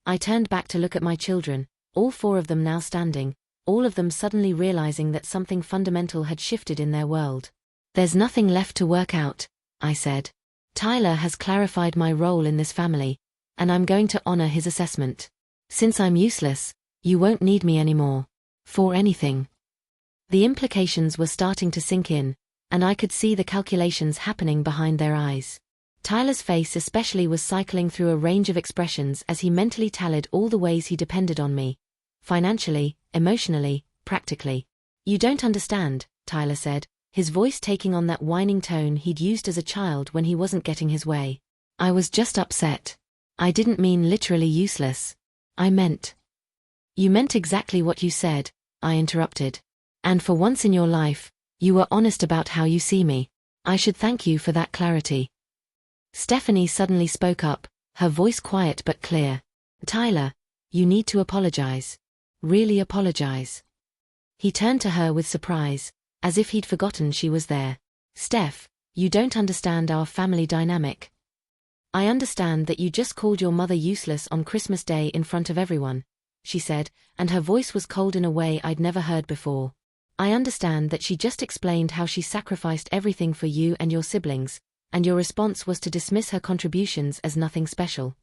I turned back to look at my children, all four of them now standing, all of them suddenly realizing that something fundamental had shifted in their world. "There's nothing left to work out," I said. "Tyler has clarified my role in this family, and I'm going to honor his assessment. Since I'm useless, you won't need me anymore. For anything." The implications were starting to sink in, and I could see the calculations happening behind their eyes. Tyler's face especially was cycling through a range of expressions as he mentally tallied all the ways he depended on me. Financially, emotionally, practically. "You don't understand," Tyler said, his voice taking on that whining tone he'd used as a child when he wasn't getting his way. "I was just upset. I didn't mean literally useless. I meant..." "You meant exactly what you said," I interrupted. "And for once in your life, you were honest about how you see me. I should thank you for that clarity." Stephanie suddenly spoke up, her voice quiet but clear. "Tyler, you need to apologize. Really apologize." He turned to her with surprise, as if he'd forgotten she was there. "Steph, you don't understand our family dynamic. I understand that you just called your mother useless on Christmas Day in front of everyone," she said, and her voice was cold in a way I'd never heard before. "I understand that she just explained how she sacrificed everything for you and your siblings, and your response was to dismiss her contributions as nothing special."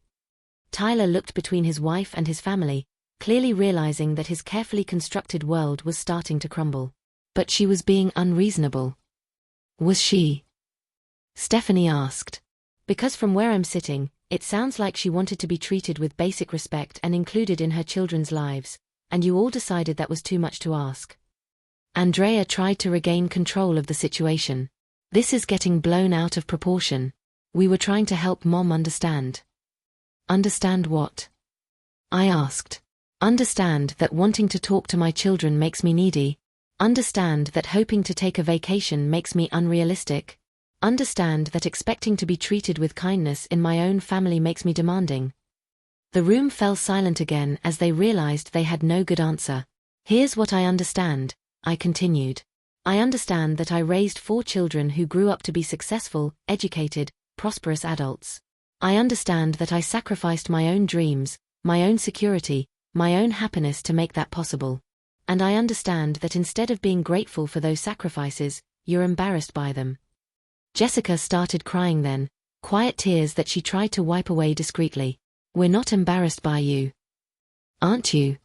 Tyler looked between his wife and his family, clearly realizing that his carefully constructed world was starting to crumble. "But she was being unreasonable." "Was she?" Stephanie asked. "Because from where I'm sitting, it sounds like she wanted to be treated with basic respect and included in her children's lives, and you all decided that was too much to ask." Andrea tried to regain control of the situation. "This is getting blown out of proportion. We were trying to help Mom understand." "Understand what?" I asked. "Understand that wanting to talk to my children makes me needy. Understand that hoping to take a vacation makes me unrealistic. Understand that expecting to be treated with kindness in my own family makes me demanding." The room fell silent again as they realized they had no good answer. "Here's what I understand," I continued. "I understand that I raised 4 children who grew up to be successful, educated, prosperous adults. I understand that I sacrificed my own dreams, my own security, my own happiness to make that possible. And I understand that instead of being grateful for those sacrifices, you're embarrassed by them." Jessica started crying then, quiet tears that she tried to wipe away discreetly. "We're not embarrassed by you. Aren't you?"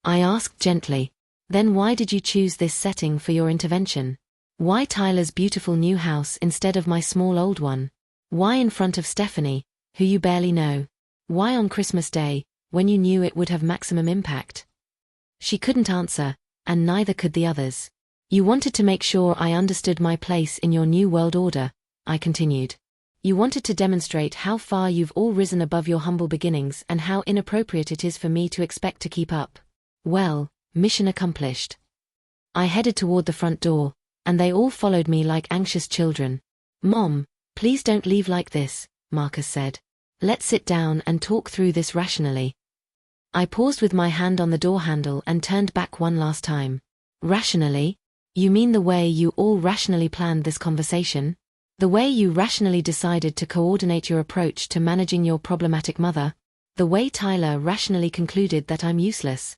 I asked gently. "Then why did you choose this setting for your intervention? Why Tyler's beautiful new house instead of my small old one? Why in front of Stephanie, who you barely know? Why on Christmas Day, when you knew it would have maximum impact?" She couldn't answer, and neither could the others. "You wanted to make sure I understood my place in your new world order," I continued. "You wanted to demonstrate how far you've all risen above your humble beginnings and how inappropriate it is for me to expect to keep up. Well, mission accomplished." I headed toward the front door, and they all followed me like anxious children. "Mom, please don't leave like this," Marcus said. "Let's sit down and talk through this rationally." I paused with my hand on the door handle and turned back one last time. "Rationally? You mean the way you all rationally planned this conversation? The way you rationally decided to coordinate your approach to managing your problematic mother? The way Tyler rationally concluded that I'm useless?"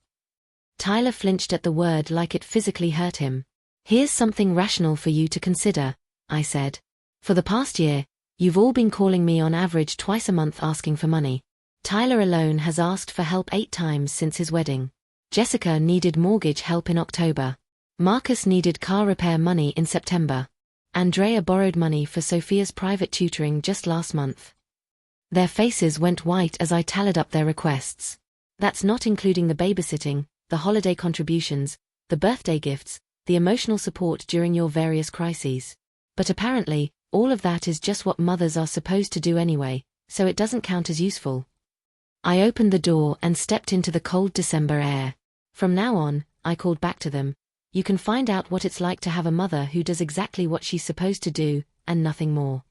Tyler flinched at the word like it physically hurt him. "Here's something rational for you to consider," I said. "For the past year, you've all been calling me on average twice a month asking for money. Tyler alone has asked for help 8 times since his wedding. Jessica needed mortgage help in October. Marcus needed car repair money in September. Andrea borrowed money for Sophia's private tutoring just last month." Their faces went white as I tallied up their requests. "That's not including the babysitting, the holiday contributions, the birthday gifts, the emotional support during your various crises. But apparently, all of that is just what mothers are supposed to do anyway, so it doesn't count as useful." I opened the door and stepped into the cold December air. "From now on," I called back to them, "you can find out what it's like to have a mother who does exactly what she's supposed to do, and nothing more."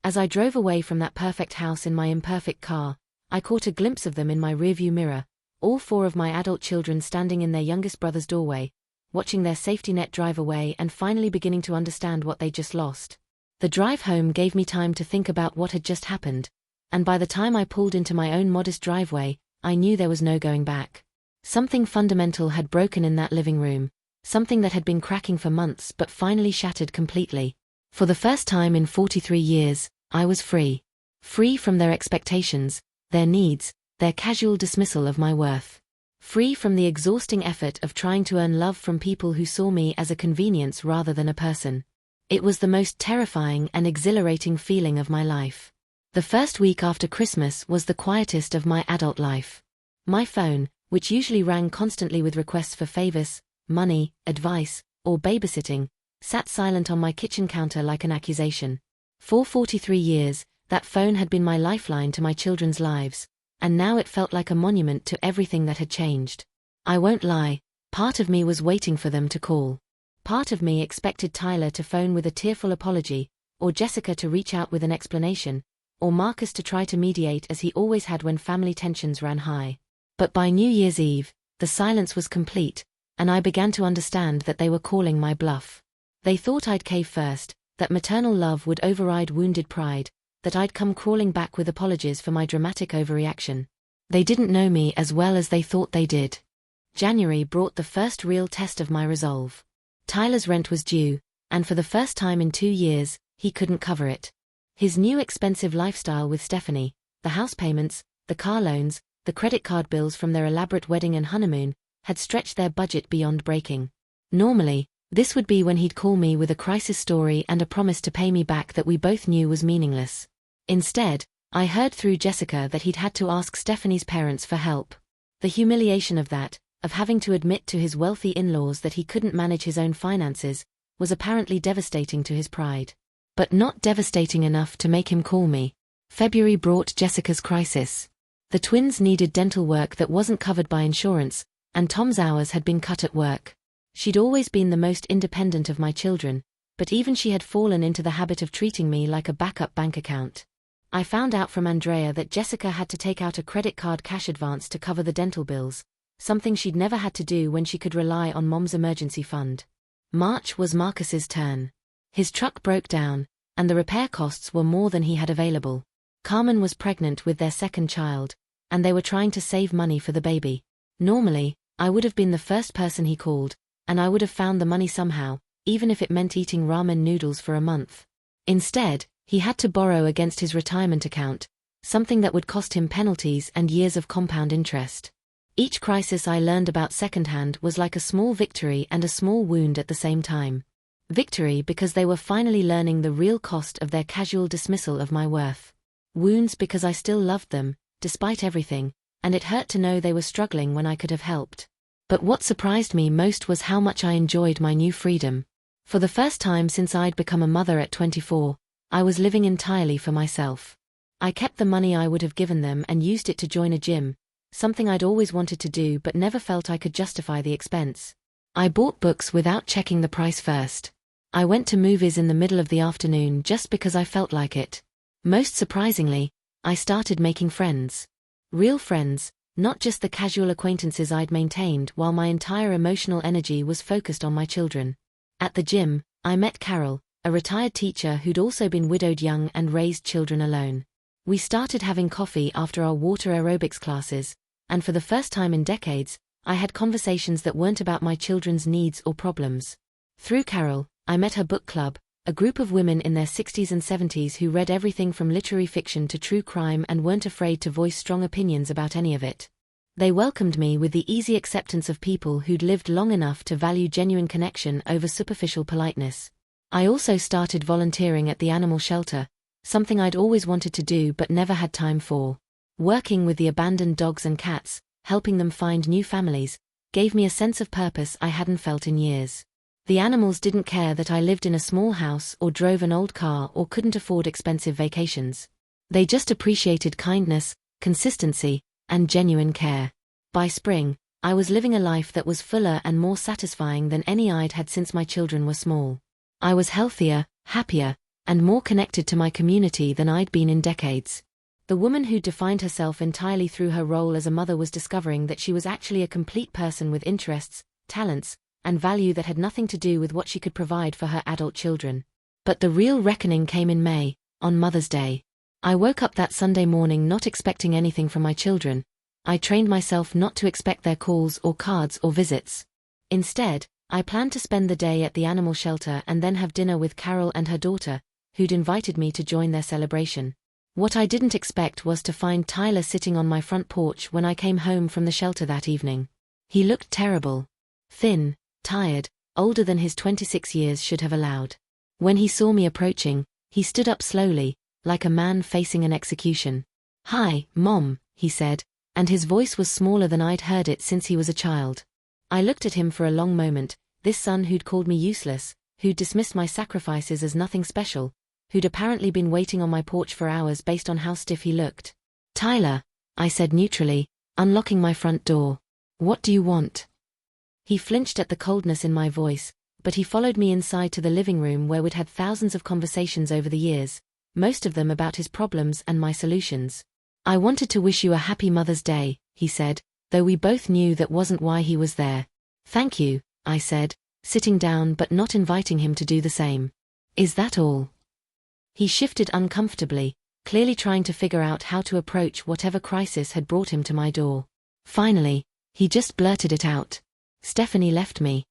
As I drove away from that perfect house in my imperfect car, I caught a glimpse of them in my rearview mirror, all 4 of my adult children standing in their youngest brother's doorway, watching their safety net drive away and finally beginning to understand what they just lost. The drive home gave me time to think about what had just happened, and by the time I pulled into my own modest driveway, I knew there was no going back. Something fundamental had broken in that living room, something that had been cracking for months but finally shattered completely. For the first time in 43 years, I was free. Free from their expectations, their needs, their casual dismissal of my worth. Free from the exhausting effort of trying to earn love from people who saw me as a convenience rather than a person. It was the most terrifying and exhilarating feeling of my life. The first week after Christmas was the quietest of my adult life. My phone, which usually rang constantly with requests for favors, money, advice, or babysitting, sat silent on my kitchen counter like an accusation. For 43 years, that phone had been my lifeline to my children's lives, and now it felt like a monument to everything that had changed. I won't lie, part of me was waiting for them to call. Part of me expected Tyler to phone with a tearful apology, or Jessica to reach out with an explanation, or Marcus to try to mediate as he always had when family tensions ran high. But by New Year's Eve, the silence was complete, and I began to understand that they were calling my bluff. They thought I'd cave first, that maternal love would override wounded pride, that I'd come crawling back with apologies for my dramatic overreaction. They didn't know me as well as they thought they did. January brought the first real test of my resolve. Tyler's rent was due, and for the first time in 2 years, he couldn't cover it. His new expensive lifestyle with Stephanie, the house payments, the car loans, the credit card bills from their elaborate wedding and honeymoon, had stretched their budget beyond breaking. Normally, this would be when he'd call me with a crisis story and a promise to pay me back that we both knew was meaningless. Instead, I heard through Jessica that he'd had to ask Stephanie's parents for help. The humiliation of that, of having to admit to his wealthy in-laws that he couldn't manage his own finances, was apparently devastating to his pride. But not devastating enough to make him call me. February brought Jessica's crisis. The twins needed dental work that wasn't covered by insurance, and Tom's hours had been cut at work. She'd always been the most independent of my children, but even she had fallen into the habit of treating me like a backup bank account. I found out from Andrea that Jessica had to take out a credit card cash advance to cover the dental bills, something she'd never had to do when she could rely on Mom's emergency fund. March was Marcus's turn. His truck broke down, and the repair costs were more than he had available. Carmen was pregnant with their second child, and they were trying to save money for the baby. Normally, I would have been the first person he called, and I would have found the money somehow, even if it meant eating ramen noodles for a month. Instead, he had to borrow against his retirement account, something that would cost him penalties and years of compound interest. Each crisis I learned about secondhand was like a small victory and a small wound at the same time. Victory because they were finally learning the real cost of their casual dismissal of my worth. Wounds because I still loved them, despite everything, and it hurt to know they were struggling when I could have helped. But what surprised me most was how much I enjoyed my new freedom. For the first time since I'd become a mother at 24, I was living entirely for myself. I kept the money I would have given them and used it to join a gym, something I'd always wanted to do but never felt I could justify the expense. I bought books without checking the price first. I went to movies in the middle of the afternoon just because I felt like it. Most surprisingly, I started making friends. Real friends, not just the casual acquaintances I'd maintained while my entire emotional energy was focused on my children. At the gym, I met Carol, a retired teacher who'd also been widowed young and raised children alone. We started having coffee after our water aerobics classes, and for the first time in decades, I had conversations that weren't about my children's needs or problems. Through Carol, I met her book club, a group of women in their 60s and 70s who read everything from literary fiction to true crime and weren't afraid to voice strong opinions about any of it. They welcomed me with the easy acceptance of people who'd lived long enough to value genuine connection over superficial politeness. I also started volunteering at the animal shelter, something I'd always wanted to do but never had time for. Working with the abandoned dogs and cats, helping them find new families, gave me a sense of purpose I hadn't felt in years. The animals didn't care that I lived in a small house or drove an old car or couldn't afford expensive vacations. They just appreciated kindness, consistency, and genuine care. By spring, I was living a life that was fuller and more satisfying than any I'd had since my children were small. I was healthier, happier, and more connected to my community than I'd been in decades. The woman who defined herself entirely through her role as a mother was discovering that she was actually a complete person with interests, talents, and value that had nothing to do with what she could provide for her adult children. But the real reckoning came in May, on Mother's Day. I woke up that Sunday morning not expecting anything from my children. I trained myself not to expect their calls or cards or visits. Instead, I planned to spend the day at the animal shelter and then have dinner with Carol and her daughter, who'd invited me to join their celebration. What I didn't expect was to find Tyler sitting on my front porch when I came home from the shelter that evening. He looked terrible. Thin, tired, older than his 26 years should have allowed. When he saw me approaching, he stood up slowly, like a man facing an execution. "Hi, Mom," he said, and his voice was smaller than I'd heard it since he was a child. I looked at him for a long moment, this son who'd called me useless, who'd dismissed my sacrifices as nothing special, who'd apparently been waiting on my porch for hours based on how stiff he looked. "Tyler," I said neutrally, unlocking my front door. "What do you want?" He flinched at the coldness in my voice, but he followed me inside to the living room where we'd had thousands of conversations over the years, most of them about his problems and my solutions. "I wanted to wish you a happy Mother's Day," he said, though we both knew that wasn't why he was there. "Thank you," I said, sitting down but not inviting him to do the same. "Is that all?" He shifted uncomfortably, clearly trying to figure out how to approach whatever crisis had brought him to my door. Finally, he just blurted it out. "Stephanie left me."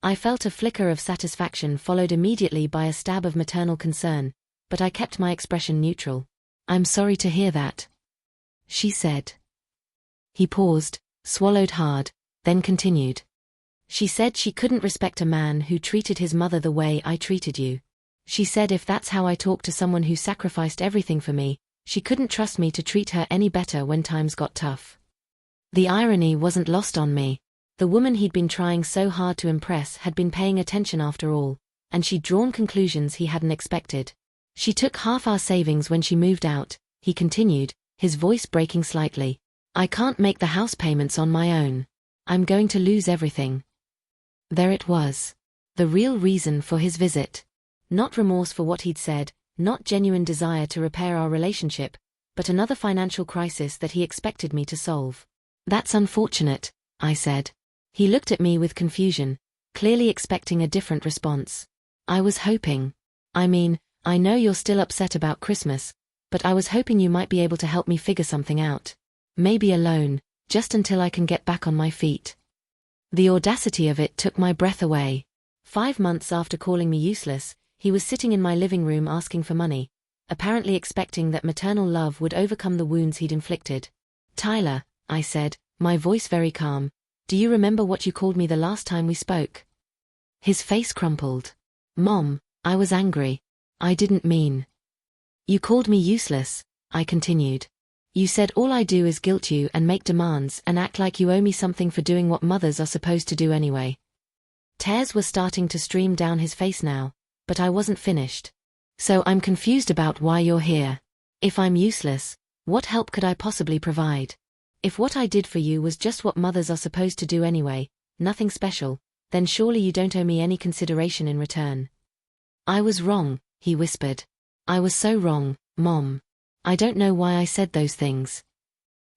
I felt a flicker of satisfaction followed immediately by a stab of maternal concern, but I kept my expression neutral. "I'm sorry to hear that," she said. He paused, swallowed hard, then continued. "She said she couldn't respect a man who treated his mother the way I treated you. She said if that's how I talked to someone who sacrificed everything for me, she couldn't trust me to treat her any better when times got tough." The irony wasn't lost on me. The woman he'd been trying so hard to impress had been paying attention after all, and she'd drawn conclusions he hadn't expected. "She took half our savings when she moved out," he continued, his voice breaking slightly. "I can't make the house payments on my own. I'm going to lose everything." There it was. The real reason for his visit. Not remorse for what he'd said, not genuine desire to repair our relationship, but another financial crisis that he expected me to solve. "That's unfortunate," I said. He looked at me with confusion, clearly expecting a different response. "I was hoping. I mean, I know you're still upset about Christmas, but I was hoping you might be able to help me figure something out. Maybe alone, just until I can get back on my feet." The audacity of it took my breath away. 5 months after calling me useless, he was sitting in my living room asking for money, apparently expecting that maternal love would overcome the wounds he'd inflicted. "Tyler," I said, my voice very calm, "do you remember what you called me the last time we spoke?" His face crumpled. "Mom, I was angry. I didn't mean." "You called me useless," I continued. "You said all I do is guilt you and make demands and act like you owe me something for doing what mothers are supposed to do anyway." Tears were starting to stream down his face now, but I wasn't finished. "So I'm confused about why you're here. If I'm useless, what help could I possibly provide? If what I did for you was just what mothers are supposed to do anyway, nothing special, then surely you don't owe me any consideration in return." "I was wrong," he whispered. "I was so wrong, Mom. I don't know why I said those things."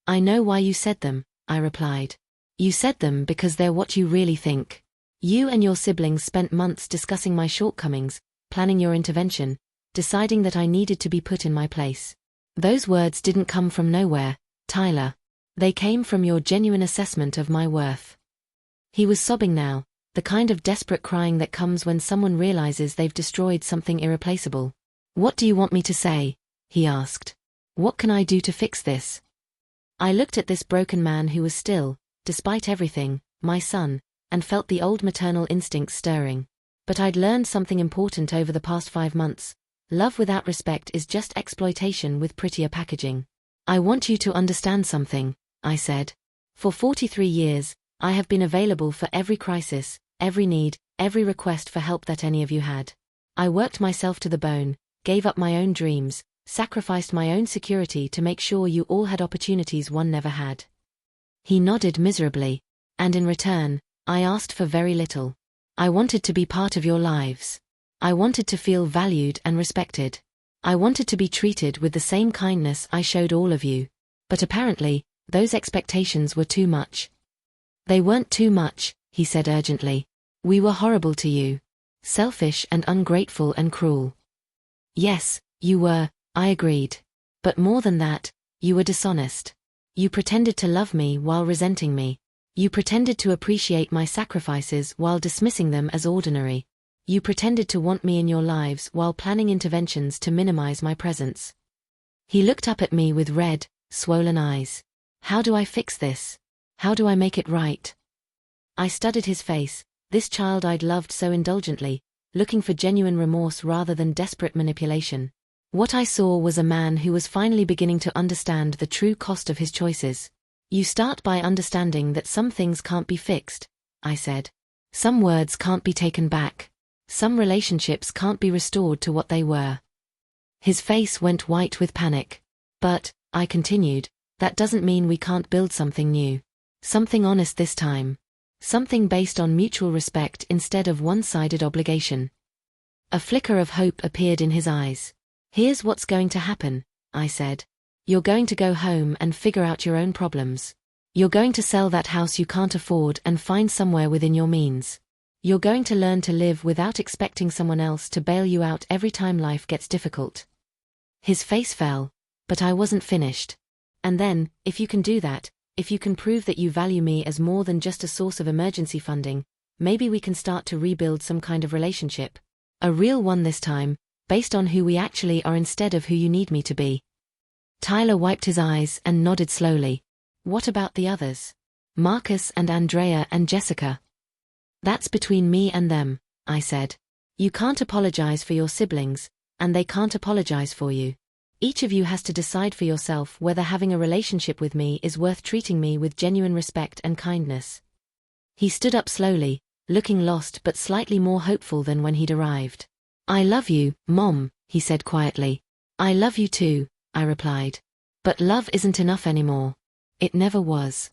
"I know why you said them," I replied. "You said them because they're what you really think. You and your siblings spent months discussing my shortcomings, planning your intervention, deciding that I needed to be put in my place. Those words didn't come from nowhere, Tyler. They came from your genuine assessment of my worth." He was sobbing now, the kind of desperate crying that comes when someone realizes they've destroyed something irreplaceable. "What do you want me to say?" he asked. "What can I do to fix this?" I looked at this broken man who was still, despite everything, my son, and felt the old maternal instincts stirring. But I'd learned something important over the past 5 months. Love without respect is just exploitation with prettier packaging. "I want you to understand something," I said. "For 43 years, I have been available for every crisis, every need, every request for help that any of you had. I worked myself to the bone, gave up my own dreams, sacrificed my own security to make sure you all had opportunities one never had." He nodded miserably. "And in return, I asked for very little. I wanted to be part of your lives. I wanted to feel valued and respected. I wanted to be treated with the same kindness I showed all of you. But apparently, those expectations were too much." "They weren't too much," he said urgently. "We were horrible to you. Selfish and ungrateful and cruel." "Yes, you were," I agreed. "But more than that, you were dishonest. You pretended to love me while resenting me. You pretended to appreciate my sacrifices while dismissing them as ordinary. You pretended to want me in your lives while planning interventions to minimize my presence." He looked up at me with red, swollen eyes. "How do I fix this? How do I make it right?" I studied his face, this child I'd loved so indulgently, looking for genuine remorse rather than desperate manipulation. What I saw was a man who was finally beginning to understand the true cost of his choices. "You start by understanding that some things can't be fixed," I said. "Some words can't be taken back. Some relationships can't be restored to what they were." His face went white with panic. "But," I continued, "that doesn't mean we can't build something new. Something honest this time. Something based on mutual respect instead of one-sided obligation." A flicker of hope appeared in his eyes. "Here's what's going to happen," I said. "You're going to go home and figure out your own problems. You're going to sell that house you can't afford and find somewhere within your means. You're going to learn to live without expecting someone else to bail you out every time life gets difficult." His face fell, but I wasn't finished. "And then, if you can do that, if you can prove that you value me as more than just a source of emergency funding, maybe we can start to rebuild some kind of relationship. A real one this time, based on who we actually are instead of who you need me to be." Tyler wiped his eyes and nodded slowly. "What about the others? Marcus and Andrea and Jessica?" "That's between me and them," I said. "You can't apologize for your siblings, and they can't apologize for you. Each of you has to decide for yourself whether having a relationship with me is worth treating me with genuine respect and kindness." He stood up slowly, looking lost but slightly more hopeful than when he'd arrived. "I love you, Mom," he said quietly. "I love you too," I replied. "But love isn't enough anymore. It never was."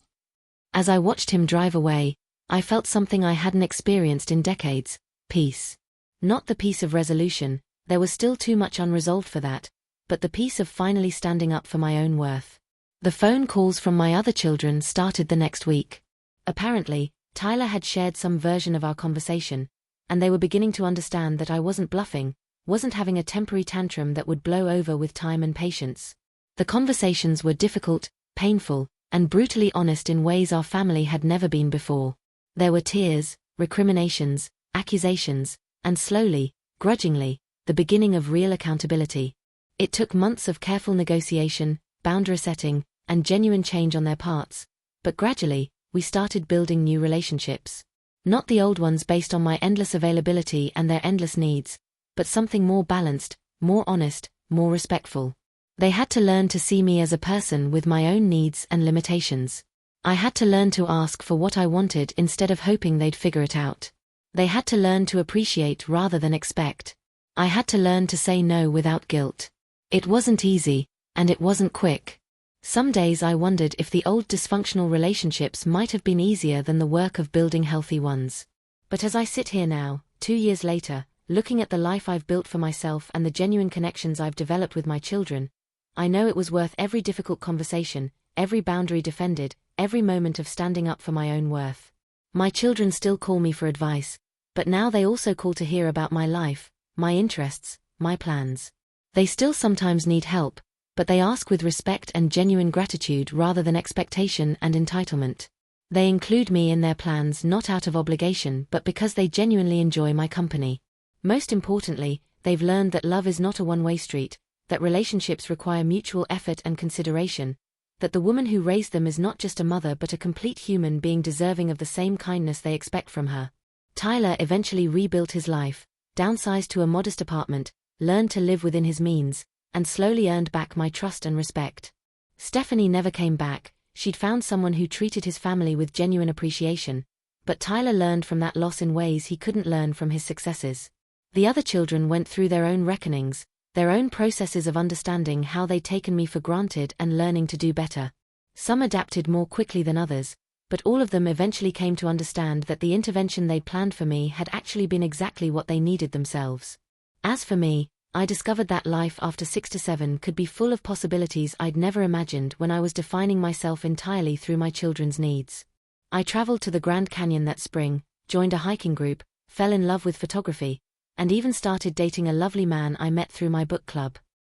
As I watched him drive away, I felt something I hadn't experienced in decades: peace. Not the peace of resolution, there was still too much unresolved for that, but the peace of finally standing up for my own worth. The phone calls from my other children started the next week. Apparently, Tyler had shared some version of our conversation, and they were beginning to understand that I wasn't bluffing, wasn't having a temporary tantrum that would blow over with time and patience. The conversations were difficult, painful, and brutally honest in ways our family had never been before. There were tears, recriminations, accusations, and slowly, grudgingly, the beginning of real accountability. It took months of careful negotiation, boundary setting, and genuine change on their parts, but gradually, we started building new relationships. Not the old ones based on my endless availability and their endless needs, but something more balanced, more honest, more respectful. They had to learn to see me as a person with my own needs and limitations. I had to learn to ask for what I wanted instead of hoping they'd figure it out. They had to learn to appreciate rather than expect. I had to learn to say no without guilt. It wasn't easy, and it wasn't quick. Some days I wondered if the old dysfunctional relationships might have been easier than the work of building healthy ones. But as I sit here now, 2 years later, looking at the life I've built for myself and the genuine connections I've developed with my children, I know it was worth every difficult conversation, every boundary defended, every moment of standing up for my own worth. My children still call me for advice, but now they also call to hear about my life, my interests, my plans. They still sometimes need help, but they ask with respect and genuine gratitude rather than expectation and entitlement. They include me in their plans not out of obligation but because they genuinely enjoy my company. Most importantly, they've learned that love is not a one-way street, that relationships require mutual effort and consideration, that the woman who raised them is not just a mother but a complete human being deserving of the same kindness they expect from her. Tyler eventually rebuilt his life, downsized to a modest apartment, learned to live within his means, and slowly earned back my trust and respect. Stephanie never came back. She'd found someone who treated his family with genuine appreciation, but Tyler learned from that loss in ways he couldn't learn from his successes. The other children went through their own reckonings, their own processes of understanding how they'd taken me for granted and learning to do better. Some adapted more quickly than others, but all of them eventually came to understand that the intervention they'd planned for me had actually been exactly what they needed themselves. As for me, I discovered that life after 6 to 7 could be full of possibilities I'd never imagined when I was defining myself entirely through my children's needs. I traveled to the Grand Canyon that spring, joined a hiking group, fell in love with photography, and even started dating a lovely man I met through my book club.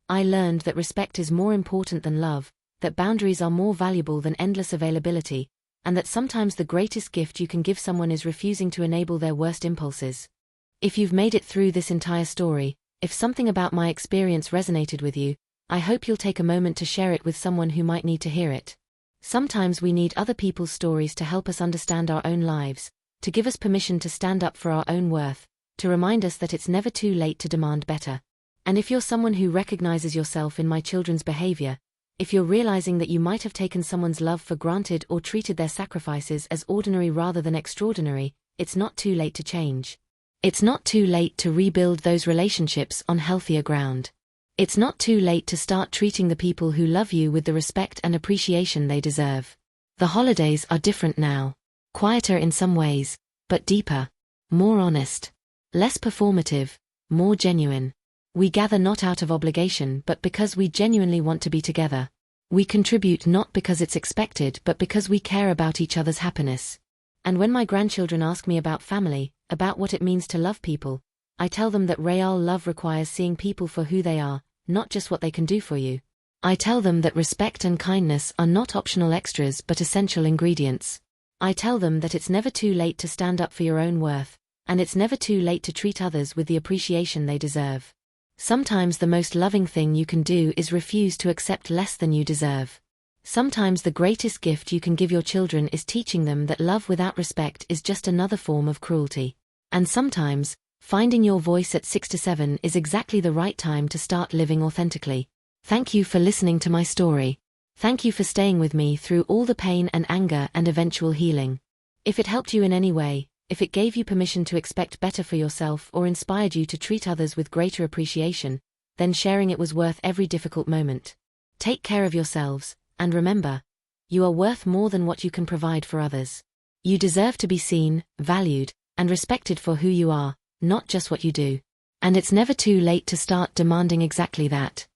I learned that respect is more important than love, that boundaries are more valuable than endless availability, and that sometimes the greatest gift you can give someone is refusing to enable their worst impulses. If you've made it through this entire story, if something about my experience resonated with you, I hope you'll take a moment to share it with someone who might need to hear it. Sometimes we need other people's stories to help us understand our own lives, to give us permission to stand up for our own worth, to remind us that it's never too late to demand better. And if you're someone who recognizes yourself in my children's behavior, if you're realizing that you might have taken someone's love for granted or treated their sacrifices as ordinary rather than extraordinary, it's not too late to change. It's not too late to rebuild those relationships on healthier ground. It's not too late to start treating the people who love you with the respect and appreciation they deserve. The holidays are different now. Quieter in some ways, but deeper. More honest. Less performative, more genuine. We gather not out of obligation but because we genuinely want to be together. We contribute not because it's expected but because we care about each other's happiness. And when my grandchildren ask me about family, about what it means to love people, I tell them that real love requires seeing people for who they are, not just what they can do for you. I tell them that respect and kindness are not optional extras but essential ingredients. I tell them that it's never too late to stand up for your own worth, and it's never too late to treat others with the appreciation they deserve. Sometimes the most loving thing you can do is refuse to accept less than you deserve. Sometimes the greatest gift you can give your children is teaching them that love without respect is just another form of cruelty. And sometimes, finding your voice at 6 to 7 is exactly the right time to start living authentically. Thank you for listening to my story. Thank you for staying with me through all the pain and anger and eventual healing. If it helped you in any way, if it gave you permission to expect better for yourself or inspired you to treat others with greater appreciation, then sharing it was worth every difficult moment. Take care of yourselves, and remember, you are worth more than what you can provide for others. You deserve to be seen, valued, and respected for who you are, not just what you do. And it's never too late to start demanding exactly that.